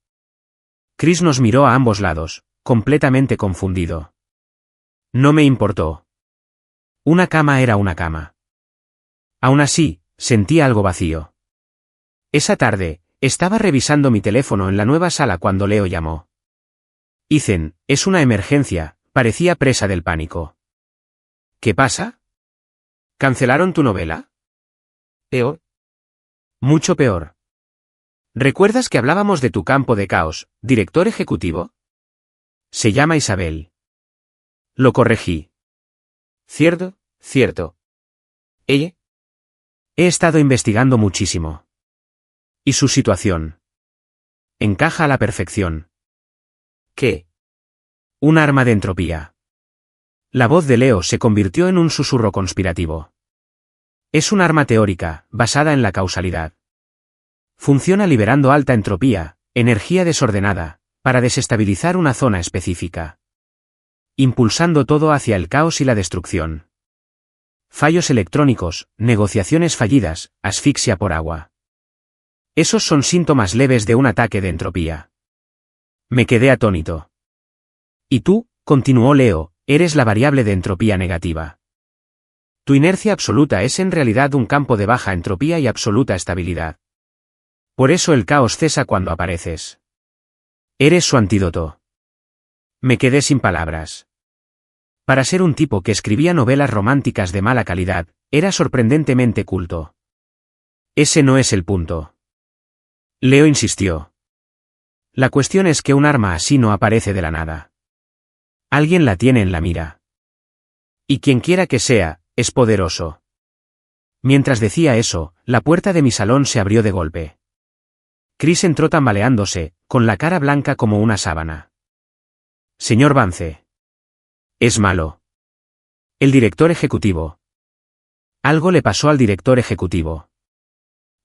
Chris nos miró a ambos lados, completamente confundido. No me importó. Una cama era una cama. Aún así, sentía algo vacío. Esa tarde, estaba revisando mi teléfono en la nueva sala cuando Leo llamó. Ethan, es una emergencia, parecía presa del pánico. ¿Qué pasa? ¿Cancelaron tu novela? Peor. Mucho peor. ¿Recuerdas que hablábamos de tu campo de caos, director ejecutivo? Se llama Isabel. Lo corregí. Cierto, cierto. ¿Ella? He estado investigando muchísimo. ¿Y su situación? Encaja a la perfección. ¿Qué? Un arma de entropía. La voz de Leo se convirtió en un susurro conspirativo. Es un arma teórica, basada en la causalidad. Funciona liberando alta entropía, energía desordenada, para desestabilizar una zona específica. Impulsando todo hacia el caos y la destrucción. Fallos electrónicos, negociaciones fallidas, asfixia por agua. Esos son síntomas leves de un ataque de entropía. Me quedé atónito. Y tú, continuó Leo, eres la variable de entropía negativa. Tu inercia absoluta es en realidad un campo de baja entropía y absoluta estabilidad. Por eso el caos cesa cuando apareces. Eres su antídoto. Me quedé sin palabras. Para ser un tipo que escribía novelas románticas de mala calidad, era sorprendentemente culto. Ese no es el punto. Leo insistió. La cuestión es que un arma así no aparece de la nada. Alguien la tiene en la mira. Y quienquiera que sea, es poderoso. Mientras decía eso, la puerta de mi salón se abrió de golpe. Chris entró tambaleándose, con la cara blanca como una sábana. Señor Vance. Es malo. El director ejecutivo. Algo le pasó al director ejecutivo.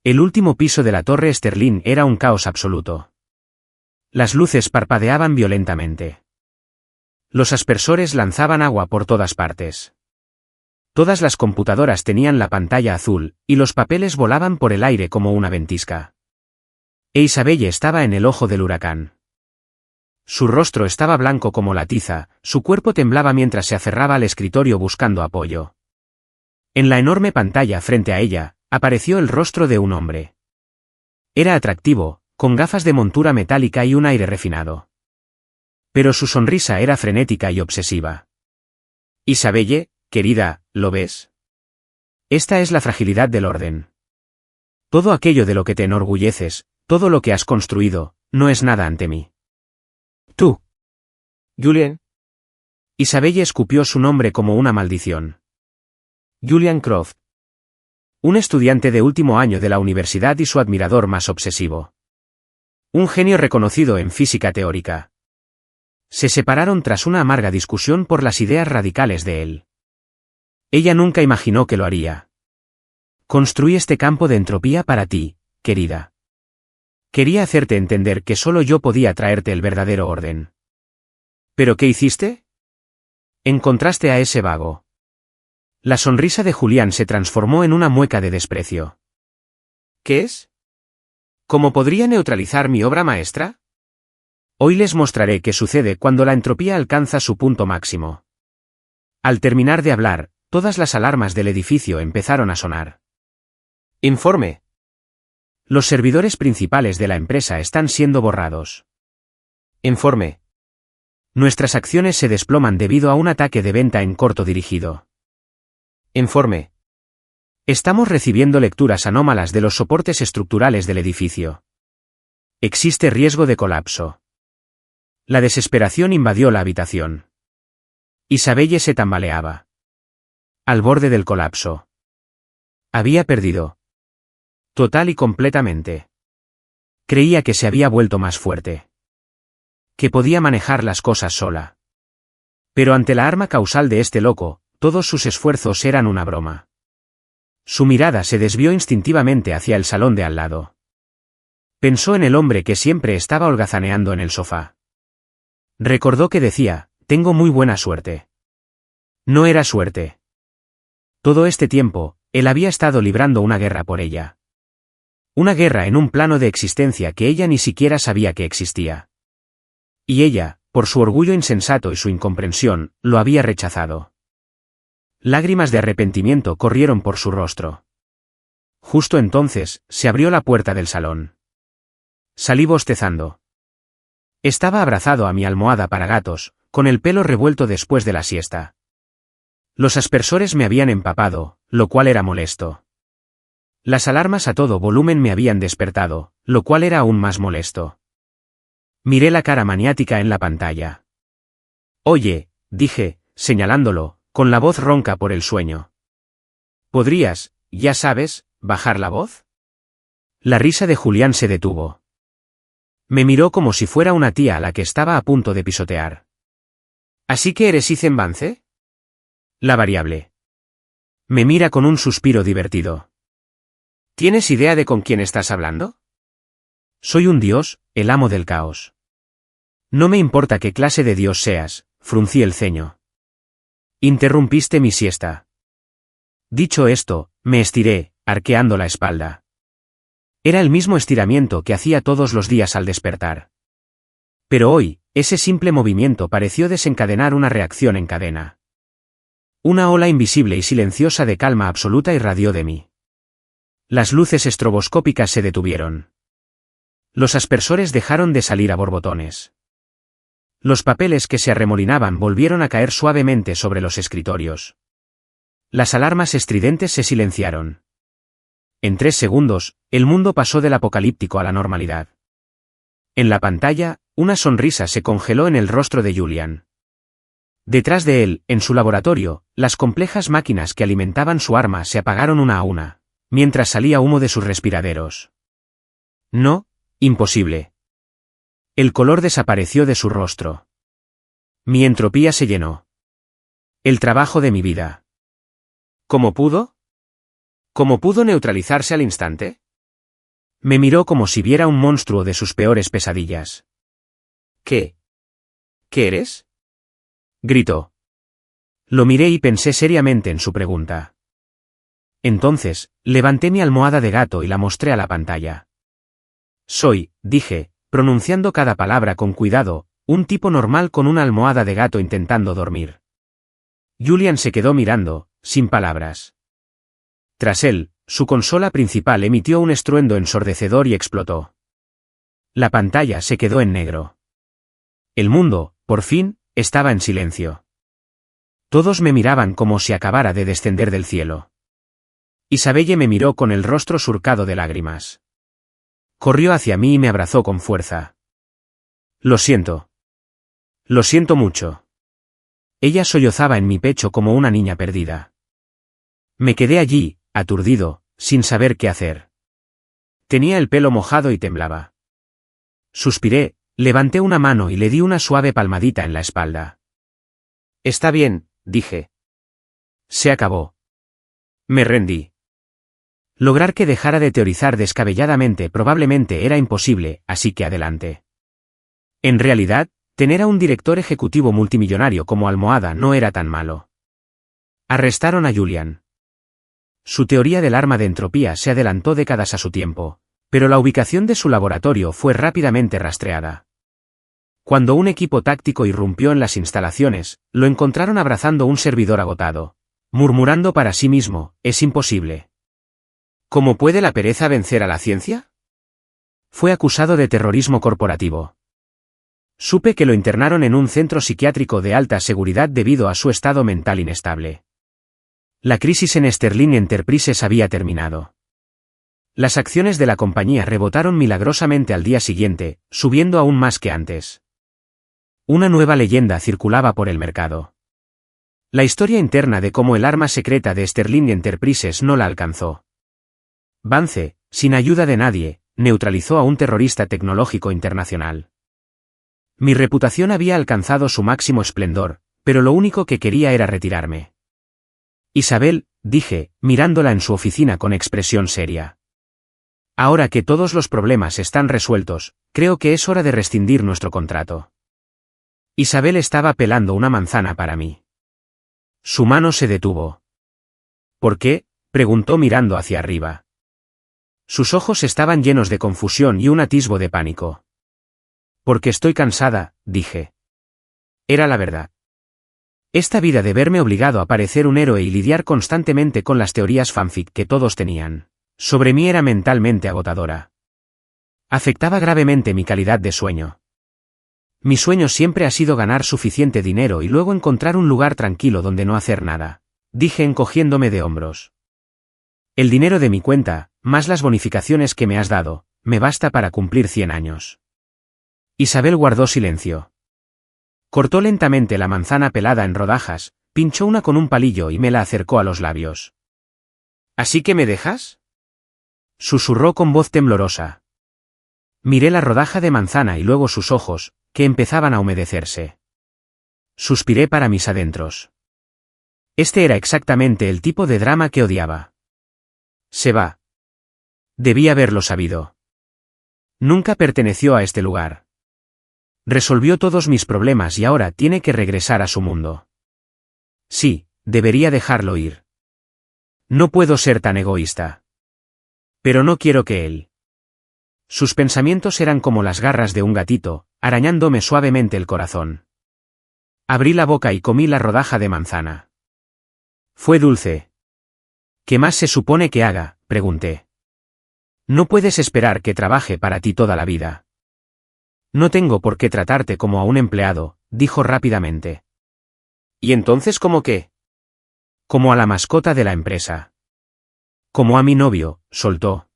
El último piso de la Torre Sterling era un caos absoluto. Las luces parpadeaban violentamente. Los aspersores lanzaban agua por todas partes. Todas las computadoras tenían la pantalla azul, y los papeles volaban por el aire como una ventisca. E Isabelle estaba en el ojo del huracán. Su rostro estaba blanco como la tiza, su cuerpo temblaba mientras se aferraba al escritorio buscando apoyo. En la enorme pantalla frente a ella, apareció el rostro de un hombre. Era atractivo, con gafas de montura metálica y un aire refinado. Pero su sonrisa era frenética y obsesiva. Isabelle, querida, ¿lo ves? Esta es la fragilidad del orden. Todo aquello de lo que te enorgulleces, todo lo que has construido, no es nada ante mí. Tú. Julian. Isabelle escupió su nombre como una maldición. Julian Croft. Un estudiante de último año de la universidad y su admirador más obsesivo. Un genio reconocido en física teórica. Se separaron tras una amarga discusión por las ideas radicales de él. Ella nunca imaginó que lo haría. Construí este campo de entropía para ti, querida. Quería hacerte entender que solo yo podía traerte el verdadero orden. ¿Pero qué hiciste? Encontraste a ese vago. La sonrisa de Julián se transformó en una mueca de desprecio. ¿Qué es? ¿Cómo podría neutralizar mi obra maestra? Hoy les mostraré qué sucede cuando la entropía alcanza su punto máximo. Al terminar de hablar, todas las alarmas del edificio empezaron a sonar. Informe. Los servidores principales de la empresa están siendo borrados. Informe. Nuestras acciones se desploman debido a un ataque de venta en corto dirigido. Informe. Estamos recibiendo lecturas anómalas de los soportes estructurales del edificio. Existe riesgo de colapso. La desesperación invadió la habitación. Isabelle se tambaleaba. Al borde del colapso. Había perdido. Total y completamente. Creía que se había vuelto más fuerte. Que podía manejar las cosas sola. Pero ante la arma causal de este loco, todos sus esfuerzos eran una broma. Su mirada se desvió instintivamente hacia el salón de al lado. Pensó en el hombre que siempre estaba holgazaneando en el sofá. Recordó que decía, tengo muy buena suerte. No era suerte. Todo este tiempo, él había estado librando una guerra por ella. Una guerra en un plano de existencia que ella ni siquiera sabía que existía. Y ella, por su orgullo insensato y su incomprensión, lo había rechazado. Lágrimas de arrepentimiento corrieron por su rostro. Justo entonces, se abrió la puerta del salón. Salí bostezando. Estaba abrazado a mi almohada para gatos, con el pelo revuelto después de la siesta. Los aspersores me habían empapado, lo cual era molesto. Las alarmas a todo volumen me habían despertado, lo cual era aún más molesto. Miré la cara maniática en la pantalla. Oye, dije, señalándolo, con la voz ronca por el sueño. ¿Podrías, ya sabes, bajar la voz? La risa de Julián se detuvo. Me miró como si fuera una tía a la que estaba a punto de pisotear. ¿Así que eres Ethan Vance? La variable. Me mira con un suspiro divertido. ¿Tienes idea de con quién estás hablando? Soy un dios, el amo del caos. No me importa qué clase de dios seas, fruncí el ceño. Interrumpiste mi siesta. Dicho esto, me estiré, arqueando la espalda. Era el mismo estiramiento que hacía todos los días al despertar. Pero hoy, ese simple movimiento pareció desencadenar una reacción en cadena. Una ola invisible y silenciosa de calma absoluta irradió de mí. Las luces estroboscópicas se detuvieron. Los aspersores dejaron de salir a borbotones. Los papeles que se arremolinaban volvieron a caer suavemente sobre los escritorios. Las alarmas estridentes se silenciaron. En 3 segundos, el mundo pasó del apocalíptico a la normalidad. En la pantalla, una sonrisa se congeló en el rostro de Julian. Detrás de él, en su laboratorio, las complejas máquinas que alimentaban su arma se apagaron una a una, mientras salía humo de sus respiraderos. No, imposible. El color desapareció de su rostro. Mi entropía se llenó. El trabajo de mi vida. ¿Cómo pudo? ¿Cómo pudo neutralizarse al instante? Me miró como si viera un monstruo de sus peores pesadillas. ¿Qué? ¿Qué eres? Gritó. Lo miré y pensé seriamente en su pregunta. Entonces, levanté mi almohada de gato y la mostré a la pantalla. Soy, dije, pronunciando cada palabra con cuidado, un tipo normal con una almohada de gato intentando dormir. Julian se quedó mirando, sin palabras. Tras él, su consola principal emitió un estruendo ensordecedor y explotó. La pantalla se quedó en negro. El mundo, por fin, estaba en silencio. Todos me miraban como si acabara de descender del cielo. Isabelle me miró con el rostro surcado de lágrimas. Corrió hacia mí y me abrazó con fuerza. Lo siento. Lo siento mucho. Ella sollozaba en mi pecho como una niña perdida. Me quedé allí, aturdido, sin saber qué hacer. Tenía el pelo mojado y temblaba. Suspiré, levanté una mano y le di una suave palmadita en la espalda. Está bien, dije. Se acabó. Me rendí. Lograr que dejara de teorizar descabelladamente probablemente era imposible, así que adelante. En realidad, tener a un director ejecutivo multimillonario como almohada no era tan malo. Arrestaron a Julian. Su teoría del arma de entropía se adelantó décadas a su tiempo, pero la ubicación de su laboratorio fue rápidamente rastreada. Cuando un equipo táctico irrumpió en las instalaciones, lo encontraron abrazando un servidor agotado, murmurando para sí mismo, es imposible. ¿Cómo puede la pereza vencer a la ciencia? Fue acusado de terrorismo corporativo. Supe que lo internaron en un centro psiquiátrico de alta seguridad debido a su estado mental inestable. La crisis en Sterling Enterprises había terminado. Las acciones de la compañía rebotaron milagrosamente al día siguiente, subiendo aún más que antes. Una nueva leyenda circulaba por el mercado. La historia interna de cómo el arma secreta de Sterling Enterprises no la alcanzó. Vance, sin ayuda de nadie, neutralizó a un terrorista tecnológico internacional. Mi reputación había alcanzado su máximo esplendor, pero lo único que quería era retirarme. Isabel, dije, mirándola en su oficina con expresión seria. Ahora que todos los problemas están resueltos, creo que es hora de rescindir nuestro contrato. Isabel estaba pelando una manzana para mí. Su mano se detuvo. ¿Por qué?, preguntó mirando hacia arriba. Sus ojos estaban llenos de confusión y un atisbo de pánico. Porque estoy cansada, dije. Era la verdad. Esta vida de verme obligado a parecer un héroe y lidiar constantemente con las teorías fanfic que todos tenían sobre mí era mentalmente agotadora. Afectaba gravemente mi calidad de sueño. Mi sueño siempre ha sido ganar suficiente dinero y luego encontrar un lugar tranquilo donde no hacer nada, dije encogiéndome de hombros. El dinero de mi cuenta, más las bonificaciones que me has dado, me basta para cumplir 100 años. Isabel guardó silencio. Cortó lentamente la manzana pelada en rodajas, pinchó una con un palillo y me la acercó a los labios. ¿Así que me dejas?, susurró con voz temblorosa. Miré la rodaja de manzana y luego sus ojos, que empezaban a humedecerse. Suspiré para mis adentros. Este era exactamente el tipo de drama que odiaba. Se va. Debí haberlo sabido. Nunca perteneció a este lugar. Resolvió todos mis problemas y ahora tiene que regresar a su mundo. Sí, debería dejarlo ir. No puedo ser tan egoísta. Pero no quiero que él. Sus pensamientos eran como las garras de un gatito, arañándome suavemente el corazón. Abrí la boca y comí la rodaja de manzana. Fue dulce. ¿Qué más se supone que haga?, pregunté. No puedes esperar que trabaje para ti toda la vida. No tengo por qué tratarte como a un empleado, dijo rápidamente. ¿Y entonces cómo qué? Como a la mascota de la empresa. Como a mi novio, soltó.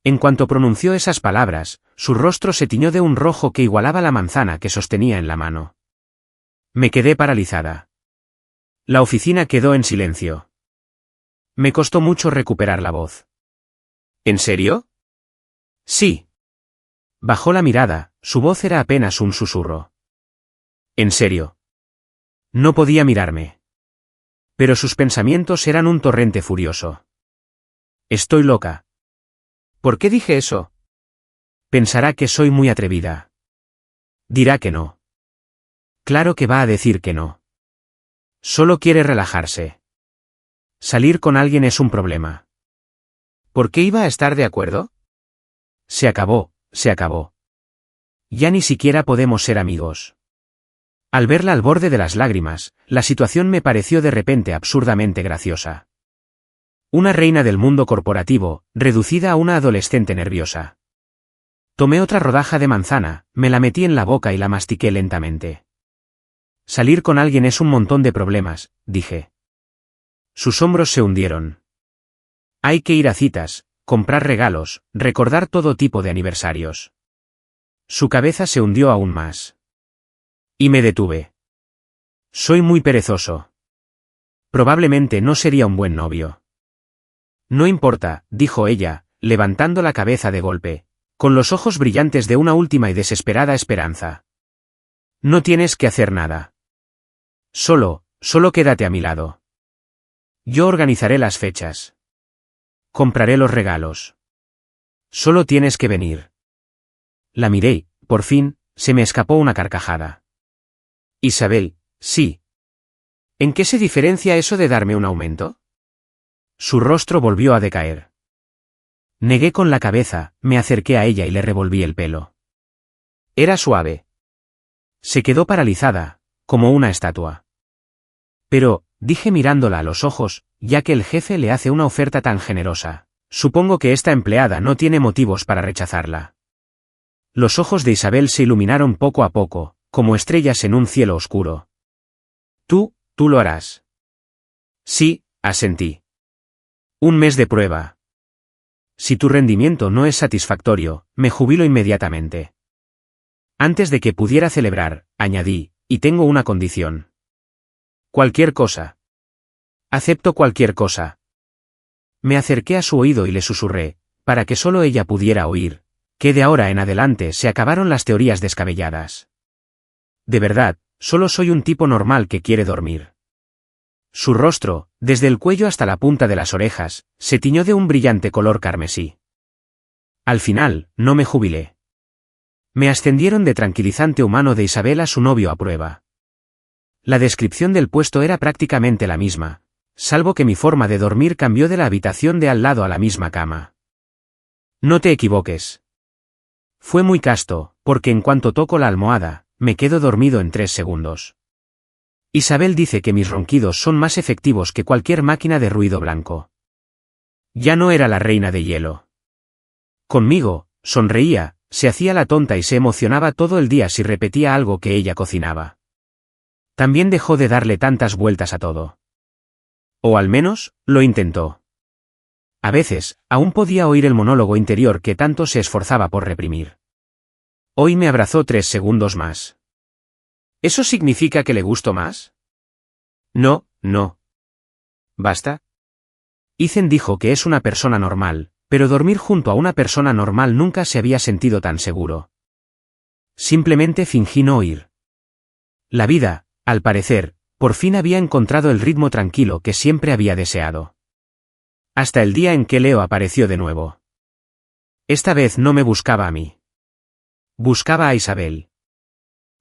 En cuanto pronunció esas palabras, su rostro se tiñó de un rojo que igualaba la manzana que sostenía en la mano. Me quedé paralizada. La oficina quedó en silencio. Me costó mucho recuperar la voz. ¿En serio? Sí. Bajó la mirada, su voz era apenas un susurro. ¿En serio? No podía mirarme. Pero sus pensamientos eran un torrente furioso. Estoy loca. ¿Por qué dije eso? Pensará que soy muy atrevida. Dirá que no. Claro que va a decir que no. Solo quiere relajarse. Salir con alguien es un problema. ¿Por qué iba a estar de acuerdo? Se acabó, se acabó. Ya ni siquiera podemos ser amigos. Al verla al borde de las lágrimas, la situación me pareció de repente absurdamente graciosa. Una reina del mundo corporativo, reducida a una adolescente nerviosa. Tomé otra rodaja de manzana, me la metí en la boca y la mastiqué lentamente. Salir con alguien es un montón de problemas, dije. Sus hombros se hundieron. Hay que ir a citas, comprar regalos, recordar todo tipo de aniversarios. Su cabeza se hundió aún más. Y me detuve. Soy muy perezoso. Probablemente no sería un buen novio. No importa, dijo ella, levantando la cabeza de golpe, con los ojos brillantes de una última y desesperada esperanza. No tienes que hacer nada. Solo quédate a mi lado. Yo organizaré las fechas. Compraré los regalos. Solo tienes que venir. La miré y, por fin, se me escapó una carcajada. Isabel, sí. ¿En qué se diferencia eso de darme un aumento? Su rostro volvió a decaer. Negué con la cabeza, me acerqué a ella y le revolví el pelo. Era suave. Se quedó paralizada, como una estatua. Pero, dije mirándola a los ojos, ya que el jefe le hace una oferta tan generosa, supongo que esta empleada no tiene motivos para rechazarla. Los ojos de Isabel se iluminaron poco a poco, como estrellas en un cielo oscuro. Tú lo harás. Sí, asentí. Un mes de prueba. Si tu rendimiento no es satisfactorio, me jubilo inmediatamente. Antes de que pudiera celebrar, añadí, y tengo una condición. Cualquier cosa. Acepto cualquier cosa. Me acerqué a su oído y le susurré, para que solo ella pudiera oír, que de ahora en adelante se acabaron las teorías descabelladas. De verdad, solo soy un tipo normal que quiere dormir. Su rostro, desde el cuello hasta la punta de las orejas, se tiñó de un brillante color carmesí. Al final, no me jubilé. Me ascendieron de tranquilizante humano de Isabel a su novio a prueba. La descripción del puesto era prácticamente la misma, salvo que mi forma de dormir cambió de la habitación de al lado a la misma cama. No te equivoques. Fue muy casto, porque en cuanto toco la almohada, me quedo dormido en 3 segundos. Isabel dice que mis ronquidos son más efectivos que cualquier máquina de ruido blanco. Ya no era la reina de hielo. Conmigo, sonreía, se hacía la tonta y se emocionaba todo el día si repetía algo que ella cocinaba. También dejó de darle tantas vueltas a todo. O al menos, lo intentó. A veces, aún podía oír el monólogo interior que tanto se esforzaba por reprimir. Hoy me abrazó 3 segundos más. ¿Eso significa que le gusto más? No, no. ¿Basta? Ethan dijo que es una persona normal, pero dormir junto a una persona normal nunca se había sentido tan seguro. Simplemente fingí no oír. La vida, al parecer, por fin había encontrado el ritmo tranquilo que siempre había deseado. Hasta el día en que Leo apareció de nuevo. Esta vez no me buscaba a mí. Buscaba a Isabel.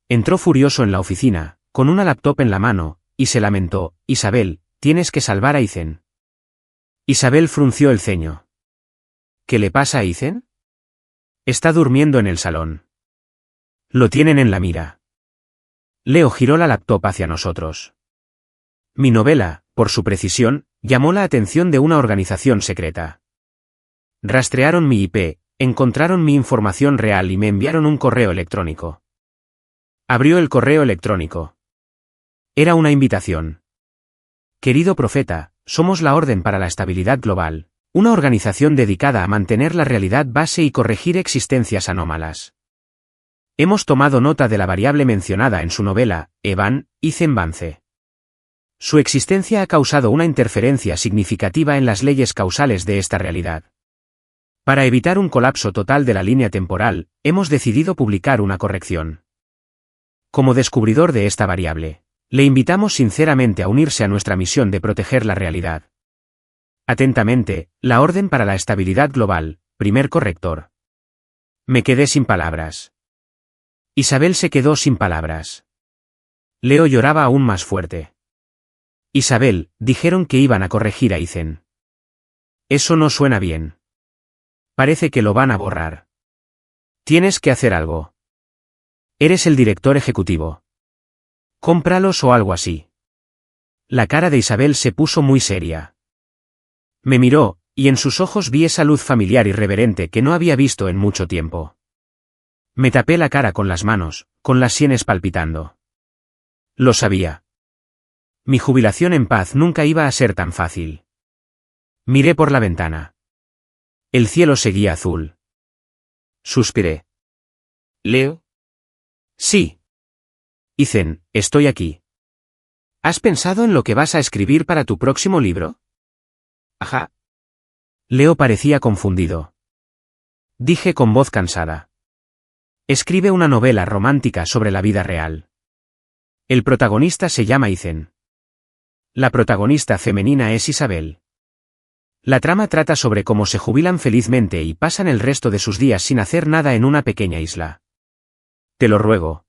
Entró furioso en la oficina, con una laptop en la mano, y se lamentó: Isabel, tienes que salvar a Ethan. Isabel frunció el ceño. ¿Qué le pasa a Ethan? Está durmiendo en el salón. Lo tienen en la mira. Leo giró la laptop hacia nosotros. Mi novela, por su precisión, llamó la atención de una organización secreta. Rastrearon mi IP, encontraron mi información real y me enviaron un correo electrónico. Abrió el correo electrónico. Era una invitación. Querido profeta, somos la Orden para la Estabilidad Global, una organización dedicada a mantener la realidad base y corregir existencias anómalas. Hemos tomado nota de la variable mencionada en su novela, Evan, Ethan Vance. Su existencia ha causado una interferencia significativa en las leyes causales de esta realidad. Para evitar un colapso total de la línea temporal, hemos decidido publicar una corrección. Como descubridor de esta variable, le invitamos sinceramente a unirse a nuestra misión de proteger la realidad. Atentamente, la Orden para la Estabilidad Global, primer corrector. Me quedé sin palabras. Isabel se quedó sin palabras. Leo lloraba aún más fuerte. Isabel, dijeron que iban a corregir a Ethan. Eso no suena bien. Parece que lo van a borrar. Tienes que hacer algo. Eres el director ejecutivo. Cómpralos o algo así. La cara de Isabel se puso muy seria. Me miró, y en sus ojos vi esa luz familiar y reverente que no había visto en mucho tiempo. Me tapé la cara con las manos, con las sienes palpitando. Lo sabía. Mi jubilación en paz nunca iba a ser tan fácil. Miré por la ventana. El cielo seguía azul. Suspiré. ¿Leo? Sí. Ethan, estoy aquí. ¿Has pensado en lo que vas a escribir para tu próximo libro? Ajá. Leo parecía confundido. Dije con voz cansada. Escribe una novela romántica sobre la vida real. El protagonista se llama Ethan. La protagonista femenina es Isabel. La trama trata sobre cómo se jubilan felizmente y pasan el resto de sus días sin hacer nada en una pequeña isla. Te lo ruego.